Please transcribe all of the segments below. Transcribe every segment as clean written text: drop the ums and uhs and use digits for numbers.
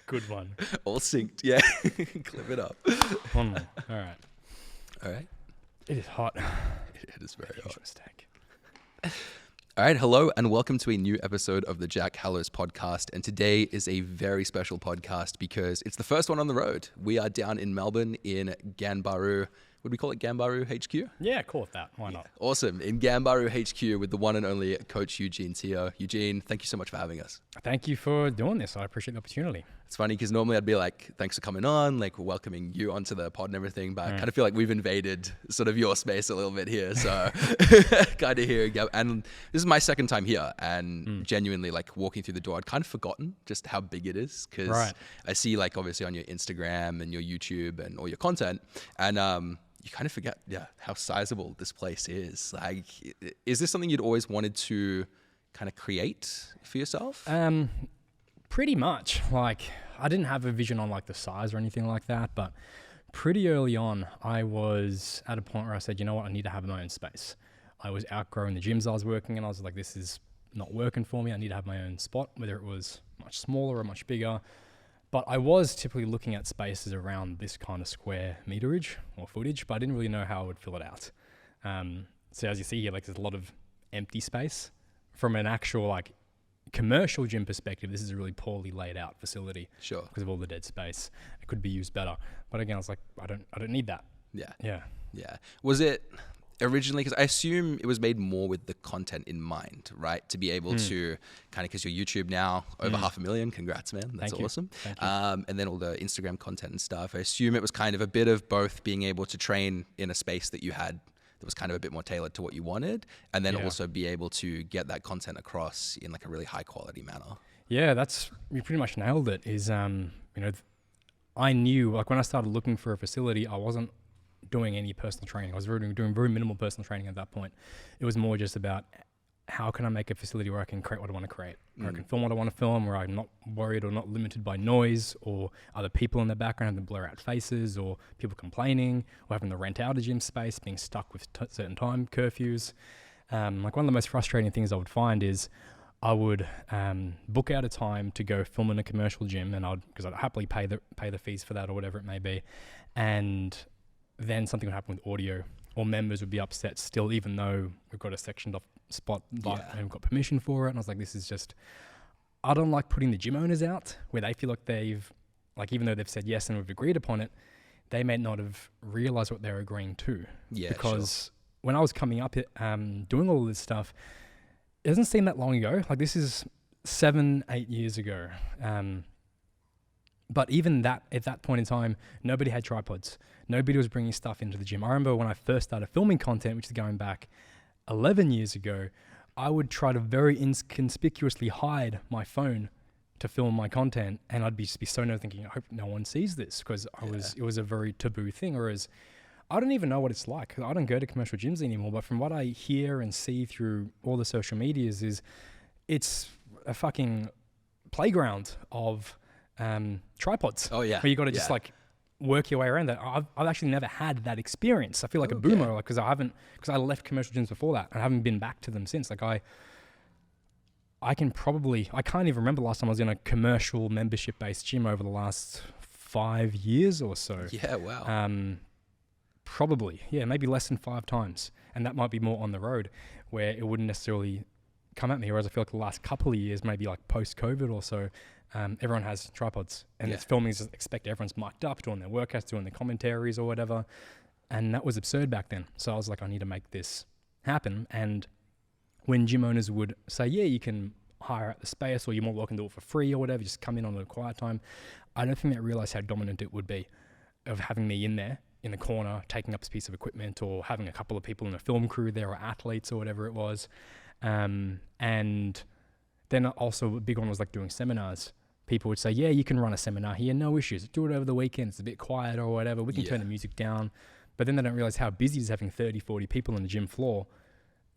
Good one. All synced. Yeah. Clip it up. One more. All right. All right. It is hot. It is very hot. Mistake. All right, hello and welcome to a new episode of the Jack Hallows Podcast. And today is a very special podcast because it's the first one on the road. We are down in Melbourne in Ganbaru. Would we call it Ganbaru HQ? Yeah, call it that. Why not? Awesome. In Ganbaru HQ with the one and only Coach Eugene Teo. Eugene, thank you so much for having us. Thank you for doing this. I appreciate the opportunity. It's funny because normally I'd be like, thanks for coming on, like welcoming you onto the pod and everything, but I kind of feel like we've invaded sort of your space a little bit here. So kind of here. And this is my second time here and genuinely like walking through the door, I'd kind of forgotten just how big it is because I see like obviously on your Instagram and your YouTube and all your content and you kind of forget how sizable this place is. Like, is this something you'd always wanted to kind of create for yourself? Pretty much. Like, I didn't have a vision on like the size or anything like that, but pretty early on, I was at a point where I said, you know what, I need to have my own space. I was outgrowing the gyms I was working in. I was like, this is not working for me. I need to have my own spot, whether it was much smaller or much bigger. But I was typically looking at spaces around this kind of square meterage or footage, but I didn't really know how I would fill it out. So as you see here, like there's a lot of empty space. From an actual like commercial gym perspective, this is a really poorly laid out facility. Sure. Because of all the dead space. It could be used better. But again, I was like, I don't need that. Yeah. Was it originally, because I assume it was made more with the content in mind, right? To be able to kind of, because your YouTube now over 500,000, congrats, man. That's awesome. Thank you. And then all the Instagram content and stuff. I assume it was kind of a bit of both being able to train in a space that you had that was kind of a bit more tailored to what you wanted, and then also be able to get that content across in like a really high quality manner. Yeah, you pretty much nailed it. I knew like when I started looking for a facility, I wasn't doing any personal training. I was doing very minimal personal training at that point. It was more just about how can I make a facility where I can create what I want to create, where I can film what I want to film, where I'm not worried or not limited by noise or other people in the background having to blur out faces or people complaining or having to rent out a gym space, being stuck with certain time curfews. Like one of the most frustrating things I would find is I would book out a time to go film in a commercial gym, and because I'd happily pay the fees for that or whatever it may be, and then something would happen with audio, or members would be upset still, even though we've got a sectioned off spot and we've got permission for it. And I was like, this is just, I don't like putting the gym owners out where they feel like even though they've said yes and we've agreed upon it, they may not have realized what they're agreeing to. Yeah, because when I was coming up doing all of this stuff, it doesn't seem that long ago. Like this is 7-8 years ago. But even that, at that point in time, nobody had tripods. Nobody was bringing stuff into the gym. I remember when I first started filming content, which is going back 11 years ago, I would try to very inconspicuously hide my phone to film my content. And I'd be so nervous thinking, I hope no one sees this, because it was a very taboo thing. Whereas I don't even know what it's like. I don't go to commercial gyms anymore, but from what I hear and see through all the social medias is it's a fucking playground of tripods. Oh yeah. Where you got to just like work your way around that. I've actually never had that experience. I feel like a boomer, like because I left commercial gyms before that and I haven't been back to them since. Like I can't even remember the last time I was in a commercial membership based gym over the last 5 years or so. Yeah, wow. Probably, maybe less than 5 times. And that might be more on the road where it wouldn't necessarily come at me. Whereas I feel like the last couple of years, maybe like post-COVID or so, everyone has tripods and it's filming, just expect everyone's mic'd up, doing their workouts, doing their commentaries or whatever. And that was absurd back then. So I was like, I need to make this happen. And when gym owners would say, yeah, you can hire out the space or you're more welcome to do it for free or whatever, just come in on a quiet time, I don't think they realized how dominant it would be of having me in there in the corner, taking up a piece of equipment or having a couple of people in a film crew there or athletes or whatever it was. And then also a big one was like doing seminars. People would say, yeah, you can run a seminar here, no issues. Do it over the weekend. It's a bit quieter or whatever. We can turn the music down. But then they don't realize how busy it is having 30, 40 people on the gym floor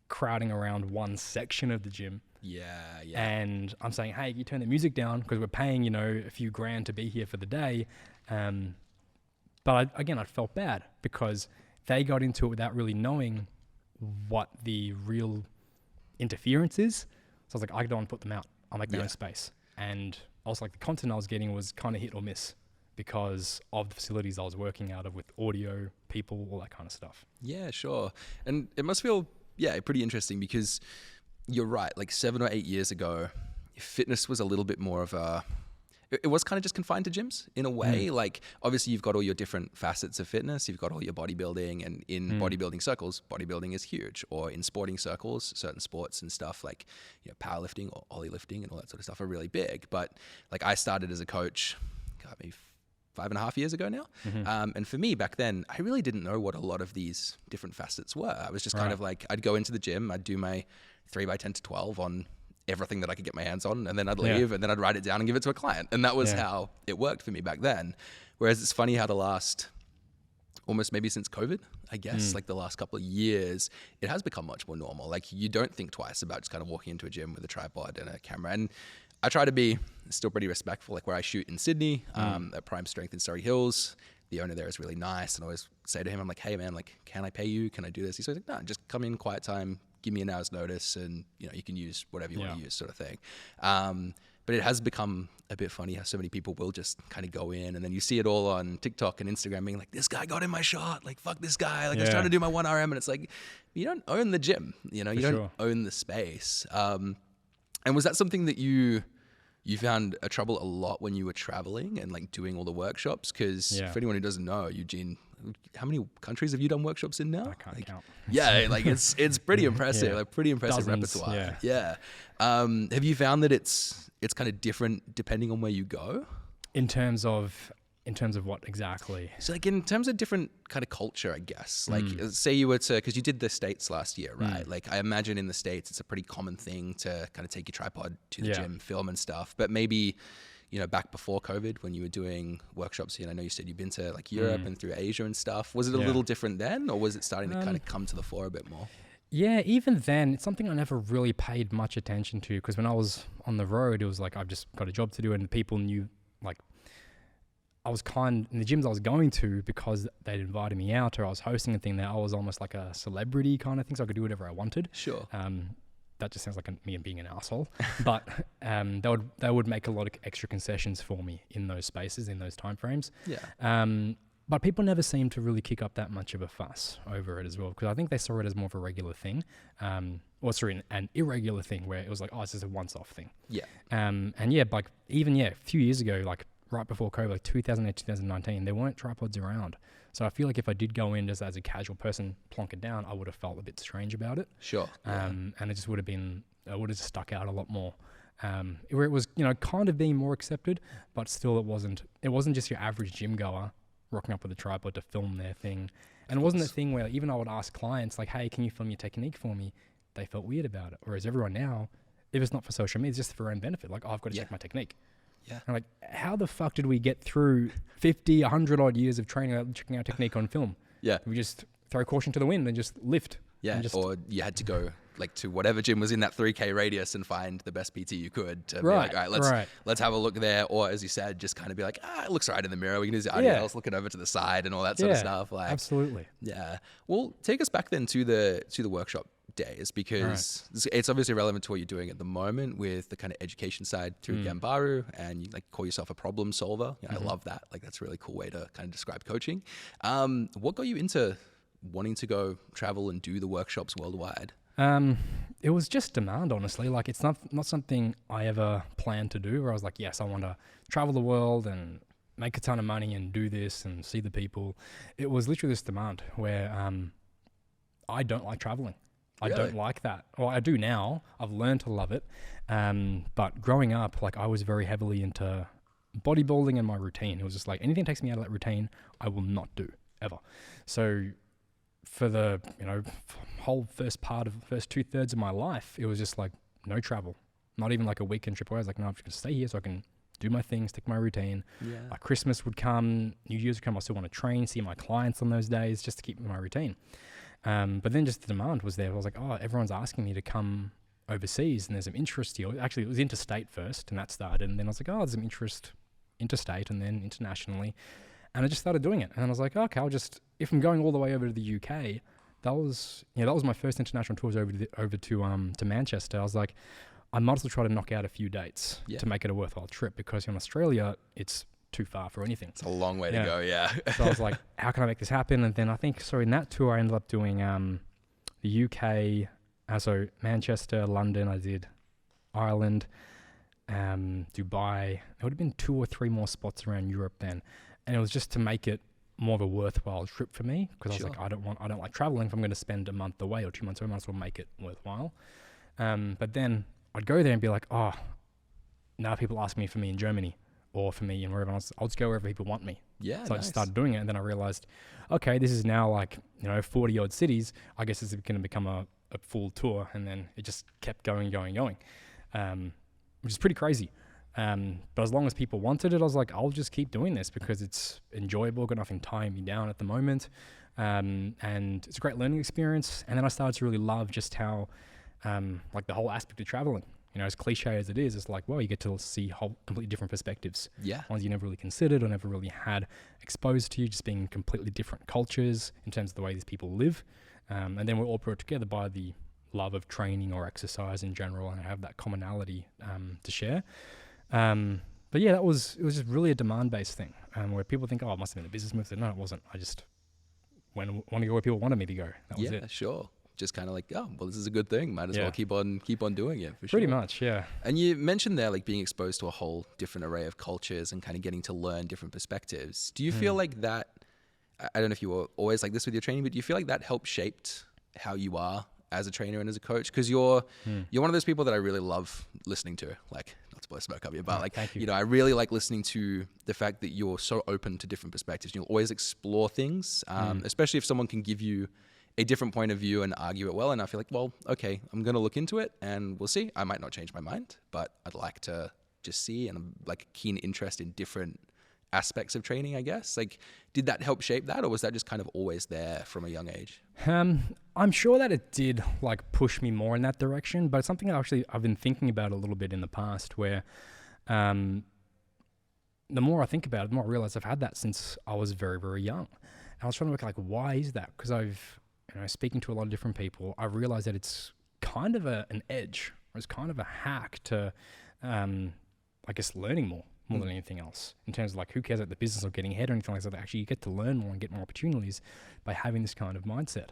crowding around one section of the gym. Yeah. And I'm saying, hey, you turn the music down because we're paying, a few grand to be here for the day. But I felt bad because they got into it without really knowing what the real interference is. So I was like, I don't want to put them out. I'll make my own space. And also like the content I was getting was kind of hit or miss because of the facilities I was working out of with audio, people, all that kind of stuff. Yeah, sure. And it must feel, pretty interesting because you're right. Like 7 or 8 years ago, fitness was a little bit more of it was kind of just confined to gyms in a way. Like obviously you've got all your different facets of fitness. You've got all your bodybuilding, and in bodybuilding circles, bodybuilding is huge. Or in sporting circles, certain sports and stuff like, you know, powerlifting or ollie lifting and all that sort of stuff are really big. But like I started as a coach, maybe 5.5 years ago now. And for me back then, I really didn't know what a lot of these different facets were. I was just kind of like, I'd go into the gym, I'd do my 3x10 to 12 on everything that I could get my hands on, and then I'd leave and then I'd write it down and give it to a client. And that was how it worked for me back then. Whereas it's funny how the last, almost maybe since COVID, I guess, like the last couple of years, it has become much more normal. Like you don't think twice about just kind of walking into a gym with a tripod and a camera. And I try to be still pretty respectful. Like where I shoot in Sydney, at Prime Strength in Surrey Hills, the owner there is really nice. And I always say to him, I'm like, hey man, like, can I pay you? Can I do this? He's like, no, just come in, quiet time, give me an hour's notice, and you know, you can use whatever you want to use, sort of thing. But it has become a bit funny how so many people will just kind of go in, and then you see it all on TikTok and Instagram being like, this guy got in my shot, like fuck this guy, like I was trying to do my 1RM, and it's like, you don't own the gym, you know, you don't own the space. And was that something that you found a trouble a lot when you were traveling and like doing all the workshops? Because for anyone who doesn't know, Eugene, how many countries have you done workshops in now? I can't count. Yeah, like it's pretty impressive, like pretty impressive repertoire. Have you found that it's kind of different depending on where you go? In terms of what exactly? So like in terms of different kind of culture, I guess. Like say you were to, because you did the States last year, right? Like I imagine in the States, it's a pretty common thing to kind of take your tripod to the gym, film and stuff. But maybe, you know, back before COVID when you were doing workshops, you know, I know you said you've been to like Europe and through Asia and stuff. Was it a little different then, or was it starting to kind of come to the fore a bit more? Yeah, even then, it's something I never really paid much attention to, because when I was on the road, it was like, I've just got a job to do, and people knew, like, I was in the gyms I was going to, because they'd invited me out or I was hosting a thing there, I was almost like a celebrity kind of thing, so I could do whatever I wanted. Sure. That just sounds like me being an asshole. But they would make a lot of extra concessions for me in those spaces, in those timeframes. Yeah. But people never seemed to really kick up that much of a fuss over it as well, because I think they saw it as more of a regular thing. An irregular thing where it was like, oh, it's just a once-off thing. Yeah. And yeah, like even, a few years ago, like right before COVID, like 2008, 2019, there weren't tripods around. So I feel like if I did go in just as a casual person, plonk it down, I would have felt a bit strange about it. Sure. And it just would have just stuck out a lot more. Where it was, you know, kind of being more accepted, but still it wasn't just your average gym goer rocking up with a tripod to film their thing. And it wasn't a thing where even I would ask clients like, hey, can you film your technique for me? They felt weird about it. Whereas everyone now, if it's not for social media, it's just for their own benefit. Like, oh, I've got to check my technique. Yeah. And like, how the fuck did we get through 50, 100 odd years of training, checking our technique on film? Yeah. We just throw caution to the wind and just lift. Yeah. Or you had to go like to whatever gym was in that 3K radius and find the best PT you could to be like, all right, let's have a look there. Or as you said, just kind of be like, it looks right in the mirror. We can use the RDLs looking over to the side and all that sort of stuff. Like, absolutely. Yeah. Well, take us back then to the workshop days, because it's obviously relevant to what you're doing at the moment with the kind of education side through Ganbaru, and you like call yourself a problem solver. You know, I love that. Like that's a really cool way to kind of describe coaching. What got you into wanting to go travel and do the workshops worldwide? It was just demand, honestly. Like it's not something I ever planned to do, where I was like, yes, I want to travel the world and make a ton of money and do this and see the people. It was literally this demand where I don't like traveling. Really? I don't like that. Well, I do now. I've learned to love it. But growing up, like I was very heavily into bodybuilding and my routine. It was just like anything that takes me out of that routine, I will not do ever. So for the, whole first 2/3 of my life, it was just like no travel, not even like a weekend trip. I was like, no, I'm just gonna stay here so I can do my thing, stick my routine. Yeah. Like Christmas would come, New Year's would come. I still want to train, see my clients on those days just to keep my routine. But then just the demand was there. I was like, oh, everyone's asking me to come overseas and there's some interest here. Actually, it was interstate first and that started. And then I was like, oh, there's some interest interstate and then internationally. And I just started doing it. And I was like, okay, if I'm going all the way over to the UK, that was my first international tours over to Manchester. I was like, I might as well try to knock out a few dates Yeah. to make it a worthwhile trip, because in Australia, it's too far for anything. It's a long way to go, yeah. So I was like, how can I make this happen? And then I think, so in that tour, I ended up doing the UK, so Manchester, London, I did Ireland, Dubai. There would have been 2 or 3 more spots around Europe then. And it was just to make it more of a worthwhile trip for me, because I was like, I don't like traveling. If I'm going to spend a month away or 2 months away, I might as well make it worthwhile. But then I'd go there and be like, oh, now people ask me for me in Germany or for me in wherever else. I'll just go wherever people want me. Yeah, So I just started doing it, and then I realized, okay, this is now like, 40 odd cities. I guess this is going to become a full tour. And then it just kept going, which is pretty crazy. But as long as people wanted it, I was like, I'll just keep doing this because it's enjoyable, got nothing tying me down at the moment. And it's a great learning experience. And then I started to really love just how, like the whole aspect of traveling, as cliche as it is, it's like, well, you get to see whole completely different perspectives. Yeah. Ones you never really considered or never really had exposed to you, just being completely different cultures in terms of the way these people live. And then we're all brought together by the love of training or exercise in general, and have that commonality to share. But yeah, it was just really a demand-based thing, where people think, oh, it must have been a business move. No, it wasn't. I just want to go where people wanted me to go. That was it. Yeah, sure. Just kind of like, oh, well, this is a good thing. Might as well keep on doing it. For Pretty sure. much, yeah. And you mentioned there, like, being exposed to a whole different array of cultures and kind of getting to learn different perspectives. Do you feel like that, I don't know if you were always like this with your training, but do you feel like that helped shaped how you are as a trainer and as a coach? Because you're one of those people that I really love listening to, like, not to blow smoke up here, but like, thank you. I really like listening to the fact that you're so open to different perspectives. You'll always explore things, especially if someone can give you a different point of view and argue it well. And I feel like, well, okay, I'm going to look into it and we'll see. I might not change my mind, but I'd like to just see, and I'm like a keen interest in different aspects of training, I guess. Like, did that help shape that, or was that just kind of always there from a young age? I'm sure that it did like push me more in that direction, but it's something I've been thinking about a little bit in the past, where the more I think about it, the more I realize I've had that since I was very, very young. And I was trying to look like, why is that? Because I've, speaking to a lot of different people, I realized that it's kind of an edge, or it's kind of a hack to, I guess, learning more than anything else, in terms of like, who cares about the business or getting ahead or anything like that. Actually, you get to learn more and get more opportunities by having this kind of mindset,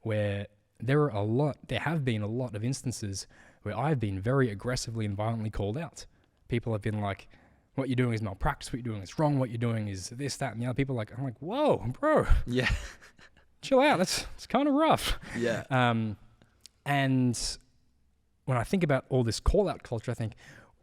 where there have been a lot of instances where I've been very aggressively and violently called out. People have been like, what you're doing is malpractice, what you're doing is wrong, what you're doing is this, that, and the other. People are like, I'm like, whoa, bro. Yeah. Chill out. It's kind of rough. Yeah. And when I think about all this call out culture, I think,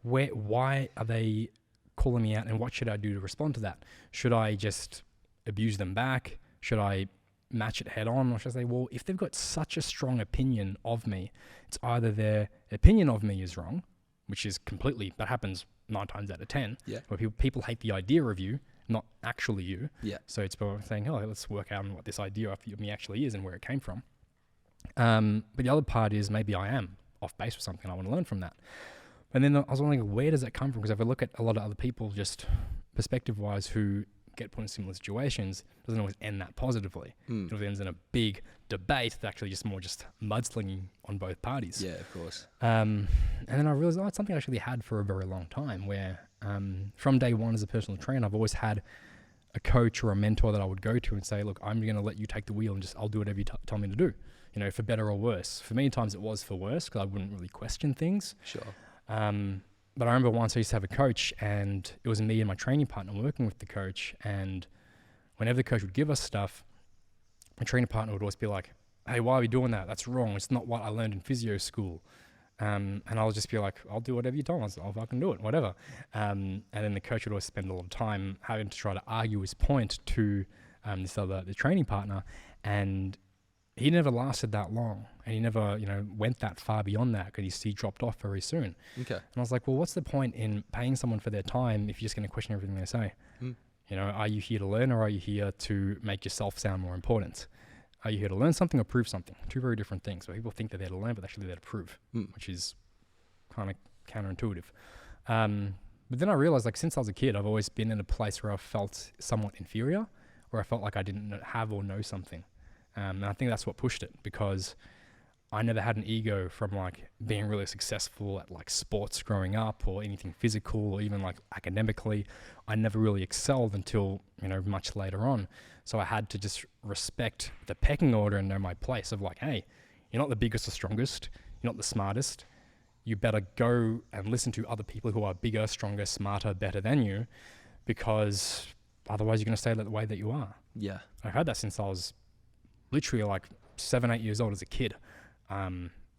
why are they calling me out, and what should I do to respond to that? Should I just abuse them back? Should I match it head on? Or should I say, well, if they've got such a strong opinion of me, it's either their opinion of me is wrong, which is completely, that happens 9 times out of 10, where people hate the idea of you, not actually you. Yeah. So it's saying, oh, let's work out on what this idea of me actually is and where it came from. But the other part is, maybe I am off base with something. I want to learn from that. And then I was wondering, where does that come from? Because if I look at a lot of other people, just perspective-wise, who get put in similar situations, it doesn't always end that positively. It always ends in a big debate that actually just more just mudslinging on both parties. Yeah, of course. And then I realized, it's something I actually had for a very long time, where from day one as a personal trainer, I've always had a coach or a mentor that I would go to and say, look, I'm going to let you take the wheel and I'll do whatever you tell me to do, for better or worse. For me, at times it was for worse, because I wouldn't really question things. Sure. But I remember once I used to have a coach, and it was me and my training partner working with the coach. And whenever the coach would give us stuff, my training partner would always be like, hey, why are we doing that? That's wrong. It's not what I learned in physio school. And I'll just be like, I'll do whatever you tell me. I'll fucking do it, whatever. And then the coach would always spend a lot of time having to try to argue his point to the training partner. And he never lasted that long, and he never, went that far beyond that, because he dropped off very soon. Okay. And I was like, well, what's the point in paying someone for their time if you're just going to question everything they say? Are you here to learn, or are you here to make yourself sound more important? Are you here to learn something or prove something? 2 very different things. Where people think they're there to learn, but actually they're there to prove, which is kind of counterintuitive. But then I realized, like, since I was a kid, I've always been in a place where I felt somewhat inferior, where I felt like I didn't have or know something. And I think that's what pushed it, because I never had an ego from like being really successful at like sports growing up or anything physical or even like academically. I never really excelled until, much later on. So I had to just respect the pecking order and know my place of like, hey, you're not the biggest or strongest. You're not the smartest. You better go and listen to other people who are bigger, stronger, smarter, better than you, because otherwise you're going to stay the way that you are. Yeah. I heard that since I was literally like 7, 8 years old as a kid,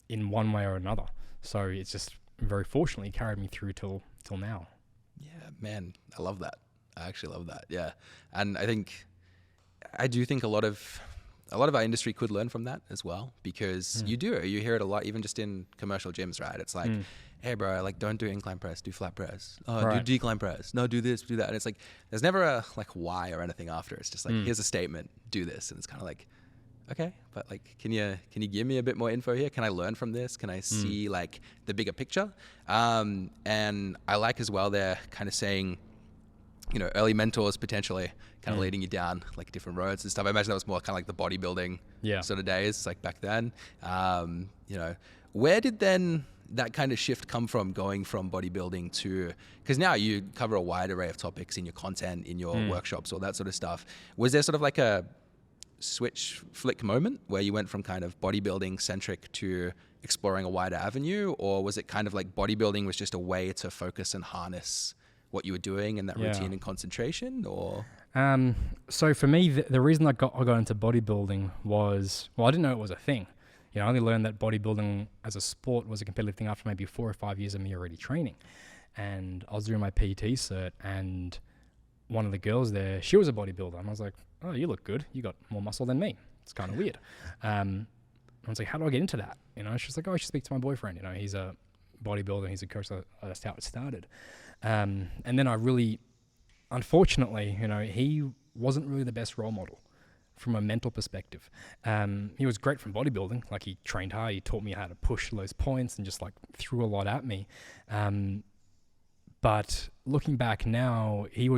in one way or another. So it's just very fortunately carried me through till now. Yeah, man, I love that. I actually love that. Yeah. And I do think a lot of our industry could learn from that as well, because you hear it a lot, even just in commercial gyms, right? It's like, hey bro, like don't do incline press, do flat press. Oh, right. Do decline press. No, do this, do that. And it's like, there's never a like why or anything after. It's just like, here's a statement, do this. And it's kind of like, okay, but like, can you give me a bit more info here? Can I learn from this? Can I see like the bigger picture? And I like as well, they're kind of saying, early mentors potentially kind of leading you down like different roads and stuff. I imagine that was more kind of like the bodybuilding sort of days, like back then. Where did then that kind of shift come from, going from bodybuilding to, because now you cover a wide array of topics in your content, in your workshops, all that sort of stuff. Was there sort of like a switch flick moment where you went from kind of bodybuilding centric to exploring a wider avenue, or was it kind of like bodybuilding was just a way to focus and harness what you were doing and that routine and concentration? Or so for me, the reason I got into bodybuilding was, I didn't know it was a thing. I only learned that bodybuilding as a sport was a competitive thing after maybe 4 or 5 years of me already training. And I was doing my PT cert, and one of the girls there, she was a bodybuilder, and I was like, oh, you look good. You got more muscle than me. It's kind of weird. I was like, how do I get into that? She's like, oh, I should speak to my boyfriend. He's a bodybuilder. He's a coach. So that's how it started. And then I really, unfortunately, he wasn't really the best role model from a mental perspective. He was great from bodybuilding. Like, he trained hard. He taught me how to push those points and just like threw a lot at me. But looking back now, he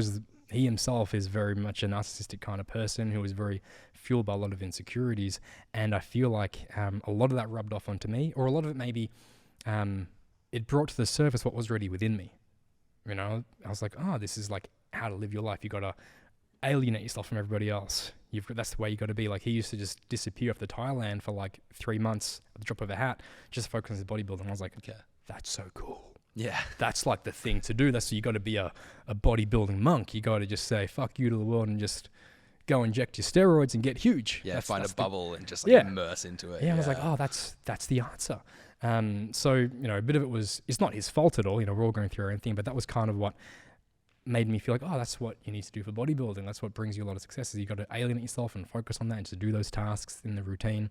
himself is very much a narcissistic kind of person who was very fueled by a lot of insecurities. And I feel like a lot of that rubbed off onto me, or a lot of it maybe, it brought to the surface what was already within me. I was like, oh, this is like how to live your life. You got to alienate yourself from everybody else. That's the way you got to be. Like, he used to just disappear off to Thailand for like 3 months at the drop of a hat, just focus on his bodybuilding. I was like, okay, that's so cool. Yeah. That's like the thing to do. You got to be a bodybuilding monk. You got to just say fuck you to the world and just go inject your steroids and get huge. Yeah, find a bubble and just like immerse into it. Yeah, I was like, oh, that's the answer. So, a bit of it was, it's not his fault at all. We're all going through our own thing, but that was kind of what made me feel like, oh, that's what you need to do for bodybuilding. That's what brings you a lot of success, is you got to alienate yourself and focus on that and just do those tasks in the routine.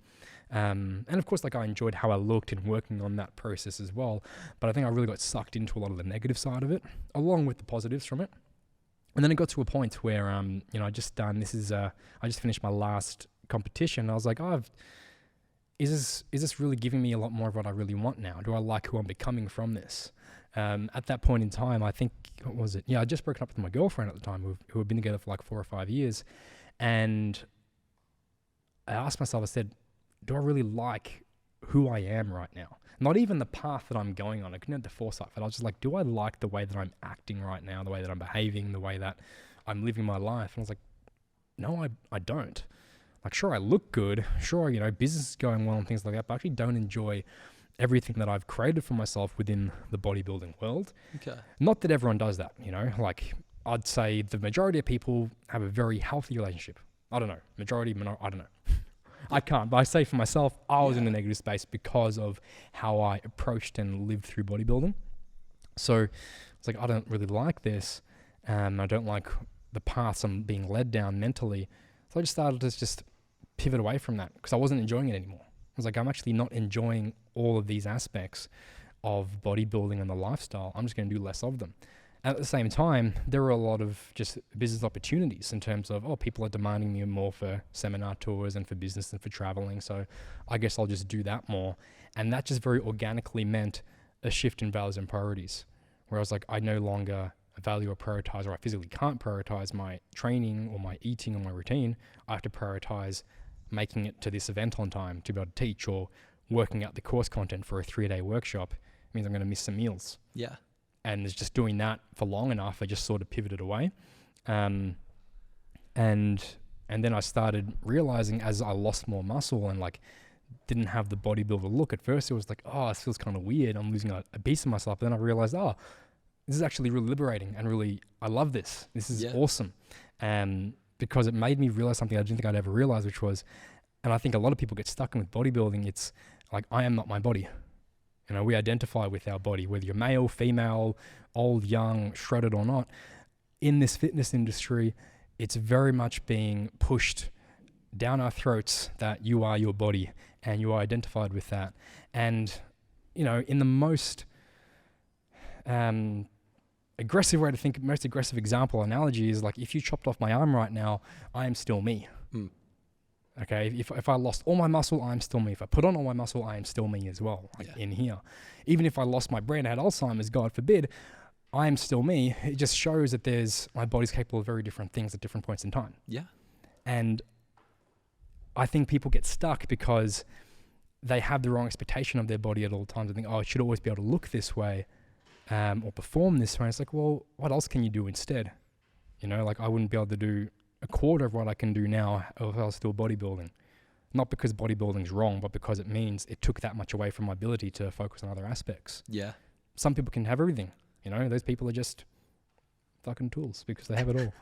And of course, like, I enjoyed how I looked and working on that process as well. But I think I really got sucked into a lot of the negative side of it, along with the positives from it. And then it got to a point where, I just finished my last competition. I was like, oh, is this really giving me a lot more of what I really want now? Do I like who I'm becoming from this? At that point in time, I think, what was it? Yeah, I just broken up with my girlfriend at the time, who had been together for like 4 or 5 years. And I asked myself, I said, do I really like who I am right now? Not even the path that I'm going on. I couldn't have the foresight, but I was just like, do I like the way that I'm acting right now, the way that I'm behaving, the way that I'm living my life? And I was like, no, I don't. Like, sure, I look good. Sure, business is going well and things like that, but I actually don't enjoy everything that I've created for myself within the bodybuilding world. Okay. Not that everyone does that, like, I'd say the majority of people have a very healthy relationship. I don't know. I don't know. I can't, but I say for myself, I was in the negative space because of how I approached and lived through bodybuilding. So it's like, I don't really like this. I don't like the paths I'm being led down mentally. So I just started to just pivot away from that because I wasn't enjoying it anymore. I was like, I'm actually not enjoying all of these aspects of bodybuilding and the lifestyle. I'm just going to do less of them. At the same time, there are a lot of just business opportunities in terms of, people are demanding me more for seminar tours and for business and for traveling. So I guess I'll just do that more. And that just very organically meant a shift in values and priorities, where I was like, I no longer value or prioritize, or I physically can't prioritize my training or my eating or my routine. I have to prioritize making it to this event on time to be able to teach, or working out the course content for a 3-day workshop means I'm going to miss some meals. Yeah. And it's just doing that for long enough, I just sort of pivoted away. And then I started realizing as I lost more muscle and like didn't have the bodybuilder look, at first it was like, oh, this feels kind of weird. I'm losing a piece of myself. But then I realized, oh, this is actually really liberating and really, I love this. This is awesome. Because it made me realize something I didn't think I'd ever realize, which was, and I think a lot of people get stuck in with bodybuilding, it's like, I am not my body. You know, we identify with our body, whether you're male, female, old, young, shredded or not. In this fitness industry, it's very much being pushed down our throats that you are your body and you are identified with that. And, you know, in the most aggressive way to think, most aggressive example analogy is like, if you chopped off my arm right now, I am still me. Okay, if I lost all my muscle, I'm still me. If I put on all my muscle, I am still me as well, like in here. Even if I lost my brain and had Alzheimer's, God forbid, I am still me. It just shows that my body's capable of very different things at different points in time. Yeah. And I think people get stuck because they have the wrong expectation of their body at all times. They think, oh, it should always be able to look this way or perform this way. It's like, well, what else can you do instead? You know, like I wouldn't be able to do a quarter of what I can do now if I was still bodybuilding. Not because bodybuilding's wrong, but because it means it took that much away from my ability to focus on other aspects. Yeah. Some people can have everything. You know, those people are just fucking tools because they have it all.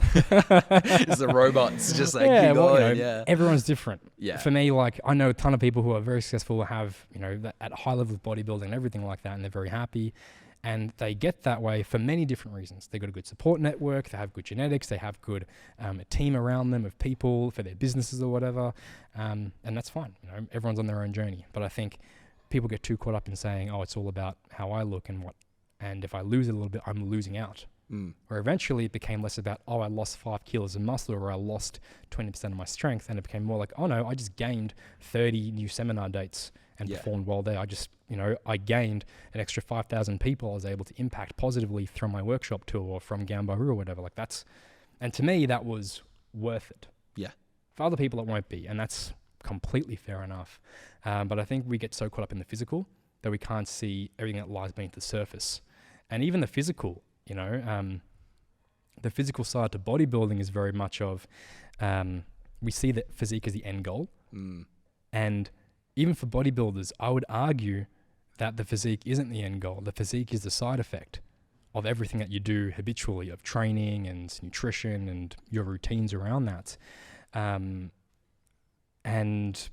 It's the robots, just like keep going. Everyone's different. Yeah. For me, like I know a ton of people who are very successful, have, you know, that at high level of bodybuilding and everything like that, and they're very happy. And they get that way for many different reasons. They've got a good support network, they have good genetics, they have good a team around them of people for their businesses or whatever. And that's fine. You know, everyone's on their own journey. But I think people get too caught up in saying, oh, it's all about how I look and if I lose it a little bit, I'm losing out. Where eventually it became less about, oh, I lost 5 kilos of muscle or I lost 20% of my strength. And it became more like, oh no, I just gained 30 new seminar dates and performed well there. I gained an extra 5,000 people I was able to impact positively through my workshop tour or from Ganbaru or whatever. Like and to me, that was worth it. Yeah. For other people, it won't be. And that's completely fair enough. But I think we get so caught up in the physical that we can't see everything that lies beneath the surface. And even the physical, you know, the physical side to bodybuilding is very much of, we see that physique as the end goal. And even for bodybuilders, I would argue that the physique isn't the end goal. The physique is the side effect of everything that you do habitually, of training and nutrition and your routines around that. And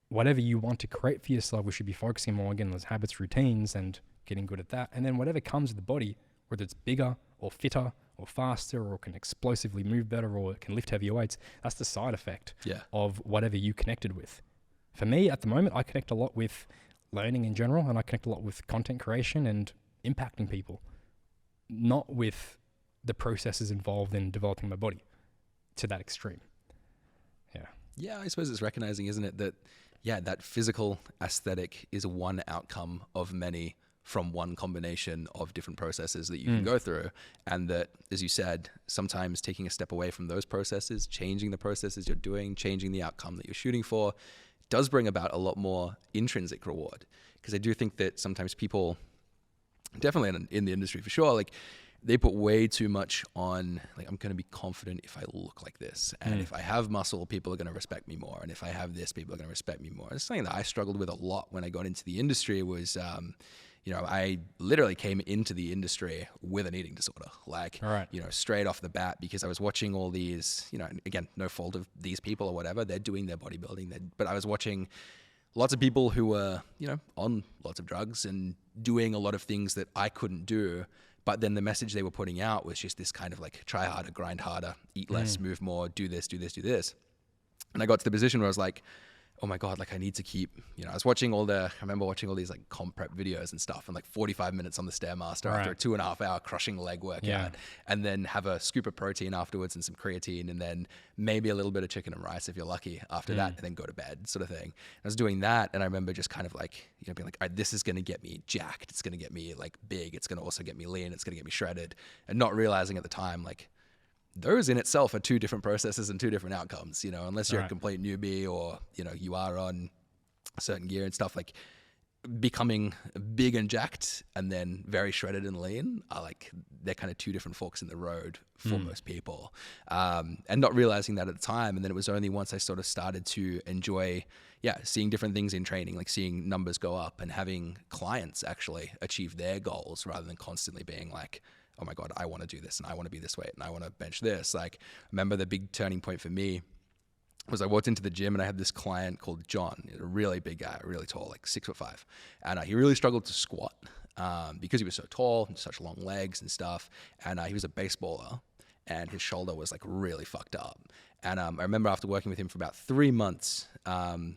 whatever you want to create for yourself, we should be focusing more again on those habits, routines, and getting good at that. And then whatever comes with the body, whether it's bigger or fitter or faster or can explosively move better or it can lift heavier weights, that's the side effect of whatever you connected with. For me, at the moment, I connect a lot with learning in general, and I connect a lot with content creation and impacting people, not with the processes involved in developing my body to that extreme. Yeah. Yeah, I suppose it's recognizing, isn't it, that, that physical aesthetic is one outcome of many from one combination of different processes that you can go through. And that, as you said, sometimes taking a step away from those processes, changing the processes you're doing, changing the outcome that you're shooting for, does bring about a lot more intrinsic reward. Because I do think that sometimes people, definitely in the industry for sure, like they put way too much on, like, I'm going to be confident if I look like this. And if I have muscle, people are going to respect me more. And if I have this, people are going to respect me more. It's something that I struggled with a lot when I got into the industry was, I literally came into the industry with an eating disorder, straight off the bat, because I was watching all these, again, no fault of these people or whatever, they're doing their bodybuilding, but I was watching lots of people who were, on lots of drugs and doing a lot of things that I couldn't do. But then the message they were putting out was just this kind of like, try harder, grind harder, eat less, move more, do this, do this, do this. And I got to the position where I was like, oh my God, like I need to keep, I was watching I remember watching all these like comp prep videos and stuff, and like 45 minutes on the Stairmaster after a 2.5 hour crushing leg workout, and then have a scoop of protein afterwards and some creatine, and then maybe a little bit of chicken and rice if you're lucky after that, and then go to bed, sort of thing. I was doing that, and I remember just kind of like, being like, all right, this is going to get me jacked. It's going to get me like big. It's going to also get me lean. It's going to get me shredded. And not realizing at the time, like, those in itself are two different processes and two different outcomes, unless you're a complete newbie or, you are on certain gear and stuff, like becoming big and jacked and then very shredded and lean are like, they're kind of two different forks in the road for most people. And not realizing that at the time. And then it was only once I sort of started to enjoy, seeing different things in training, like seeing numbers go up and having clients actually achieve their goals rather than constantly being like, oh my God, I want to do this and I want to be this weight and I want to bench this. Like, I remember the big turning point for me was I walked into the gym and I had this client called John, a really big guy, really tall, like 6'5", and he really struggled to squat because he was so tall and such long legs and stuff. And he was a baseballer, and his shoulder was like really fucked up. And I remember after working with him for about 3 months,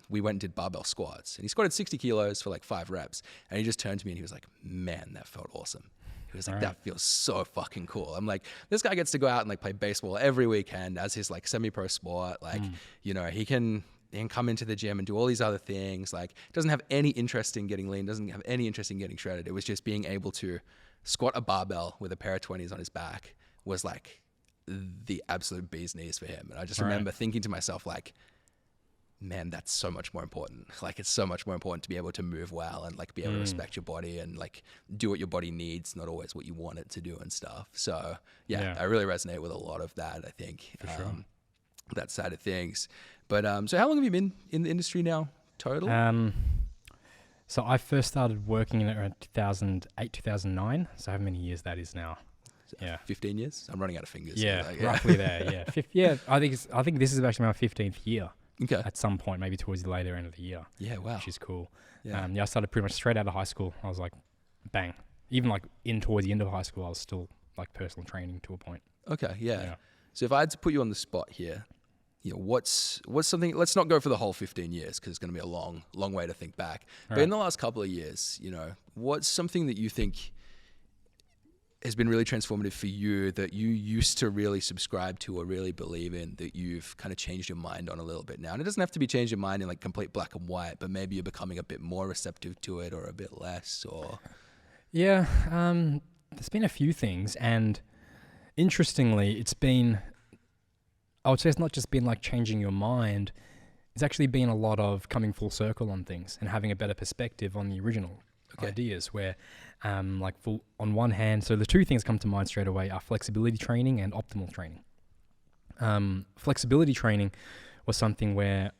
we went and did barbell squats, and he squatted 60 kilos for like 5 reps. And he just turned to me and he was like, "Man, that felt awesome." He was like, that feels so fucking cool. I'm like, this guy gets to go out and like play baseball every weekend as his like semi-pro sport. Like, you know, he can come into the gym and do all these other things. Like, doesn't have any interest in getting lean, doesn't have any interest in getting shredded. It was just being able to squat a barbell with a pair of 20s on his back was like the absolute bee's knees for him. And I just remember thinking to myself, like, man, that's so much more important. Like, it's so much more important to be able to move well and like be able to respect your body and like do what your body needs, not always what you want it to do and stuff. So I really resonate with a lot of that, I think, for sure. That side of things. But so how long have you been in the industry now total? So I first started working in it around 2008, 2009. So how many years that is now? 15 years? I'm running out of fingers. Yeah, so roughly there. Yeah. I think this is actually my 15th year. Okay. At some point, maybe towards the later end of the year. Yeah, wow. Which is cool. Yeah. I started pretty much straight out of high school. I was like, bang. Even like towards the end of high school, I was still like personal training to a point. Okay, yeah. So if I had to put you on the spot here, you know, what's something, let's not go for the whole 15 years because it's going to be a long way to think back. But in the last couple of years, you know, what's something that you think has been really transformative for you that you used to really subscribe to or really believe in that you've kind of changed your mind on a little bit now? And it doesn't have to be change your mind in like complete black and white, but maybe you're becoming a bit more receptive to it or a bit less or... Yeah, there's been a few things, and interestingly, it's been, I would say it's not just been like changing your mind, it's actually been a lot of coming full circle on things and having a better perspective on the original ideas where on one hand, so the two things come to mind straight away are flexibility training and optimal training. Flexibility training was something where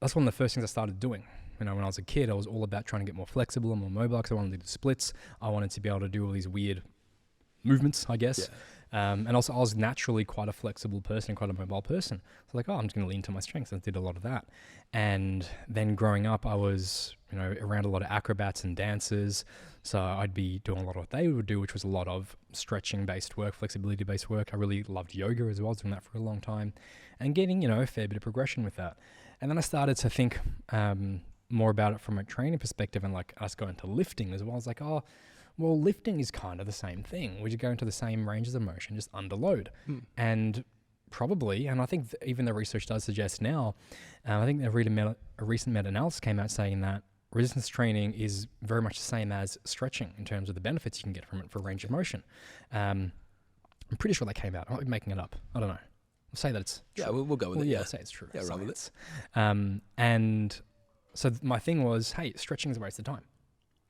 that's one of the first things I started doing. You know, when I was a kid, I was all about trying to get more flexible and more mobile because I wanted to do splits. I wanted to be able to do all these weird movements, I guess. Yeah. And also I was naturally quite a flexible person, quite a mobile person. So like, I'm just going to lean to my strengths, and did a lot of that. And then growing up, I was, you know, around a lot of acrobats and dancers. So I'd be doing a lot of what they would do, which was a lot of stretching-based work, flexibility-based work. I really loved yoga as well. I was doing that for a long time and getting, you know, a fair bit of progression with that. And then I started to think more about it from a training perspective and like us going to lifting as well. I was like, oh, well, lifting is kind of the same thing. We just go into the same ranges of motion, just under load. And probably, and I think even the research does suggest now, I think a recent meta-analysis came out saying that resistance training is very much the same as stretching in terms of the benefits you can get from it for range of motion. I'm pretty sure that came out. I might be making it up. I don't know. I'll say that it's true. Yeah, we'll go with it. Yeah, I'll say it's true. Yeah, run with it. And so my thing was, hey, stretching is a waste of time.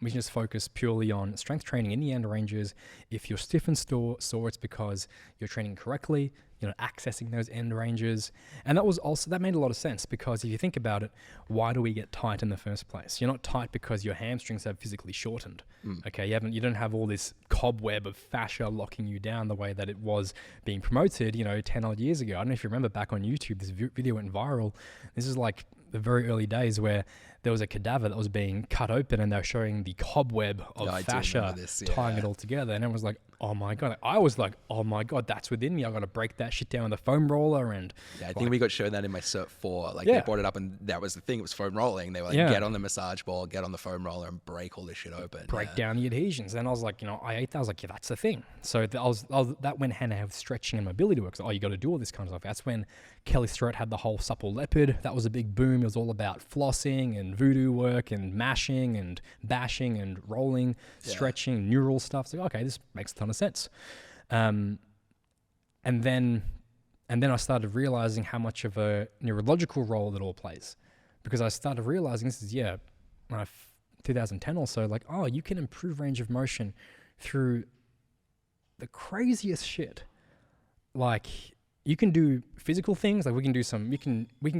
We can just focus purely on strength training in the end ranges. If you're stiff and sore, it's because you're training correctly, you're not accessing those end ranges. And that made a lot of sense because if you think about it, why do we get tight in the first place? You're not tight because your hamstrings have physically shortened. Okay, you don't have all this cobweb of fascia locking you down the way that it was being promoted, 10 odd years ago. I don't know if you remember back on YouTube, this video went viral. This is like the very early days where there was a cadaver that was being cut open and they were showing the cobweb of fascia tying it all together. And everyone was like, oh my God. I was like, oh my God, that's within me. I got to break that shit down with a foam roller. And I think we got shown that in my Cert 4. They brought it up and that was the thing. It was foam rolling. They were like, get on the massage ball, get on the foam roller and break all this shit open. Break down the adhesions. And I was like, I ate that. I was like, yeah, that's the thing. So that went hand in hand with stretching and mobility work. So, you got to do all this kind of stuff. That's when Kelly Starrett had the whole supple leopard. That was a big boom. It was all about flossing and voodoo work and mashing and bashing and rolling, stretching, neural stuff. So, okay, this makes a ton of sense. And then I started realizing how much of a neurological role it all plays. because I started realizing this is, 2010 or so, like, oh, you can improve range of motion through the craziest shit. Like, you can do physical things, like we can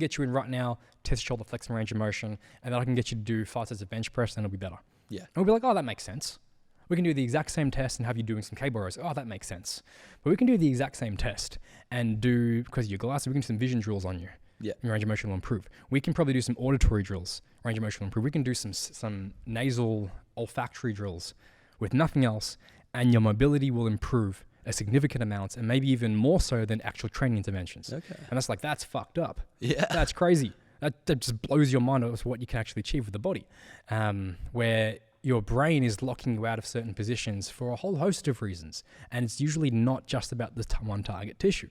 get you in right now, test shoulder flex and range of motion, and then I can get you to do 5 sets of bench press, and it'll be better. Yeah. And we'll be like, oh, that makes sense. We can do the exact same test and have you doing some cable rows. Oh, that makes sense. But we can do the exact same test and do, because of your glasses, we can do some vision drills on you. Yeah. Your range of motion will improve. We can probably do some auditory drills. Range of motion will improve. We can do some nasal olfactory drills with nothing else, and your mobility will improve a significant amount, and maybe even more so than actual training interventions. Okay. And that's like, that's fucked up. Yeah. That's crazy. That just blows your mind of what you can actually achieve with the body, where your brain is locking you out of certain positions for a whole host of reasons. And it's usually not just about the one target tissue.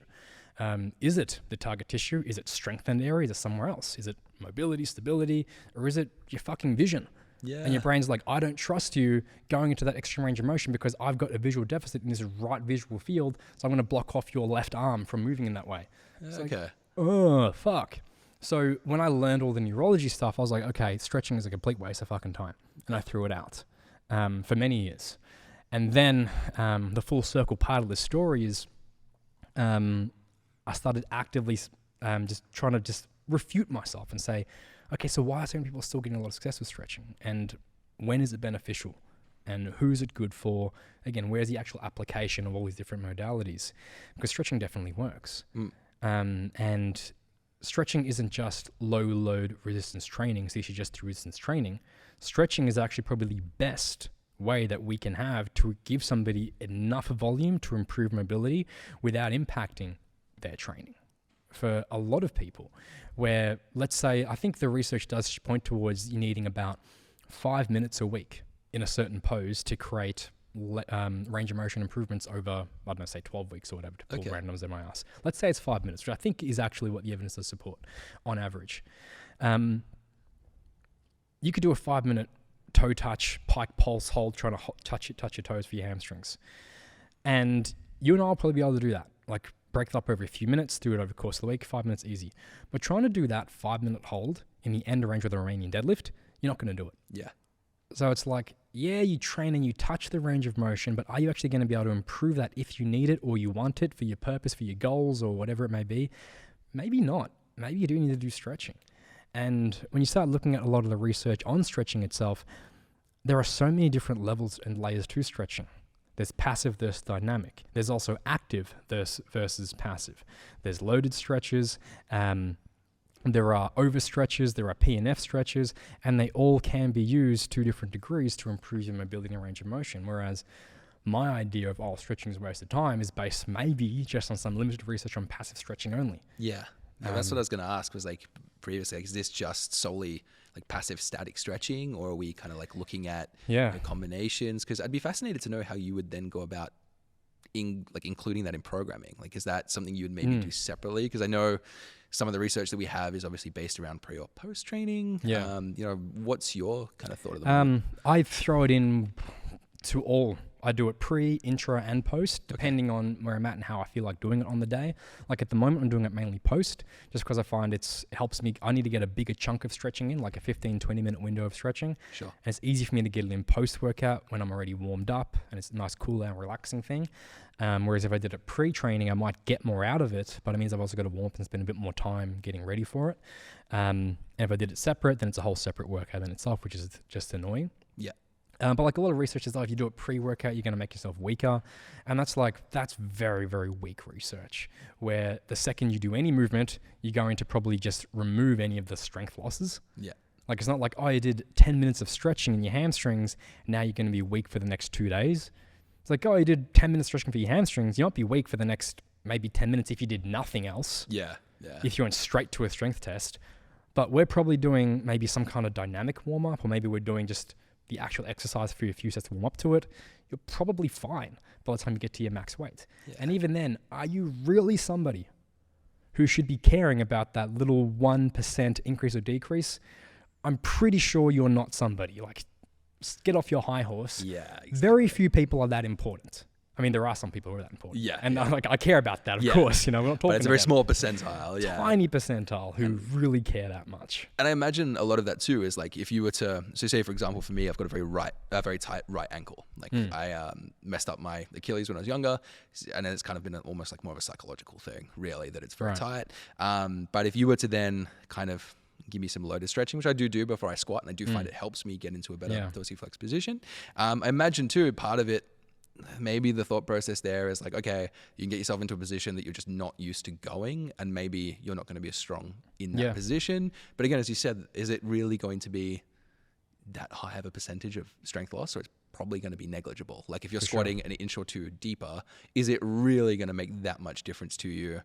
Is it the target tissue? Is it strengthened area? Is it somewhere else? Is it mobility, stability, or is it your fucking vision? Yeah. And your brain's like, I don't trust you going into that extreme range of motion because I've got a visual deficit in this right visual field, so I'm going to block off your left arm from moving in that way. It's Okay. like, oh, fuck. So when I learned all the neurology stuff, I was like, okay, stretching is a complete waste of fucking time. And I threw it out for many years. And then the full circle part of the story is I started actively just trying to just refute myself and say, okay, so why are so many people still getting a lot of success with stretching? And when is it beneficial? And who is it good for? Again, where's the actual application of all these different modalities? Because stretching definitely works. And stretching isn't just low load resistance training, so you should just do resistance training. Stretching is actually probably the best way that we can have to give somebody enough volume to improve mobility without impacting their training. For a lot of people, where let's say, I think the research does point towards you needing about 5 minutes a week in a certain pose to create range of motion improvements over, I don't know, say 12 weeks or whatever, to pull randoms in my ass. Let's say it's 5 minutes, which I think is actually what the evidence does support on average. You could do a 5-minute toe touch, pike pulse hold, trying to touch your toes for your hamstrings. And you and I will probably be able to do that. Like, break it up over a few minutes, do it over the course of the week, 5 minutes easy. But trying to do that 5-minute hold in the end range with a Romanian deadlift, you're not going to do it. Yeah. So it's like, yeah, you train and you touch the range of motion, but are you actually going to be able to improve that if you need it or you want it for your purpose, for your goals or whatever it may be? Maybe not. Maybe you do need to do stretching. And when you start looking at a lot of the research on stretching itself, there are so many different levels and layers to stretching. There's passive versus dynamic. There's also active versus passive. There's loaded stretches. There are over stretches. There are P&F stretches, and they all can be used to different degrees to improve your mobility and range of motion. Whereas my idea of, stretching is a waste of time is based maybe just on some limited research on passive stretching only. Yeah. No, that's what I was going to ask, was like previously, like, is this just solely like passive static stretching, or are we kind of like looking at the combinations? Because I'd be fascinated to know how you would then go about including that in programming. Like, is that something you would maybe do separately? Because I know some of the research that we have is obviously based around pre or post training. Yeah. What's your kind of thought of the moment? I throw it in to all. I do it pre, intro, and post, depending on where I'm at and how I feel like doing it on the day. Like at the moment, I'm doing it mainly post, just because I find it helps me. I need to get a bigger chunk of stretching in, like a 15, 20-minute window of stretching. Sure. And it's easy for me to get it in post-workout when I'm already warmed up, and it's a nice, cool down, relaxing thing. Whereas if I did it pre-training, I might get more out of it, but it means I've also got to warm up and spend a bit more time getting ready for it. And if I did it separate, then it's a whole separate workout in itself, which is just annoying. Yeah. But like a lot of research is if you do it pre-workout, you're going to make yourself weaker. And that's very, very weak research, where the second you do any movement, you're going to probably just remove any of the strength losses. Yeah. Like, it's not like, you did 10 minutes of stretching in your hamstrings, now you're going to be weak for the next 2 days. It's like, you did 10 minutes stretching for your hamstrings, you won't be weak for the next maybe 10 minutes if you did nothing else. Yeah. Yeah. If you went straight to a strength test. But we're probably doing maybe some kind of dynamic warm-up, or maybe we're doing just the actual exercise for a few sets to warm up to it. You're probably fine by the time you get to your max weight. Yeah. And even then, are you really somebody who should be caring about that little 1% increase or decrease? I'm pretty sure you're not somebody. Like, get off your high horse. Yeah. Exactly. Very few people are that important. I mean, there are some people who are that important. Yeah. And I care about that, of course. We're not talking But it's a very about small percentile. Yeah. tiny percentile who really care that much. And I imagine a lot of that too is like if you were to, so say for example for me, I've got a very tight right ankle. Like I messed up my Achilles when I was younger, and it's kind of been almost like more of a psychological thing, really, that it's very tight. But if you were to then kind of give me some loaded stretching, which I do before I squat, and I do find it helps me get into a better dorsiflex position. I imagine too, part of it, maybe the thought process there is like, okay, you can get yourself into a position that you're just not used to going, and maybe you're not going to be as strong in that position. But again, as you said, is it really going to be that high of a percentage of strength loss, or it's probably going to be negligible? Like if you're squatting an inch or two deeper, is it really going to make that much difference to you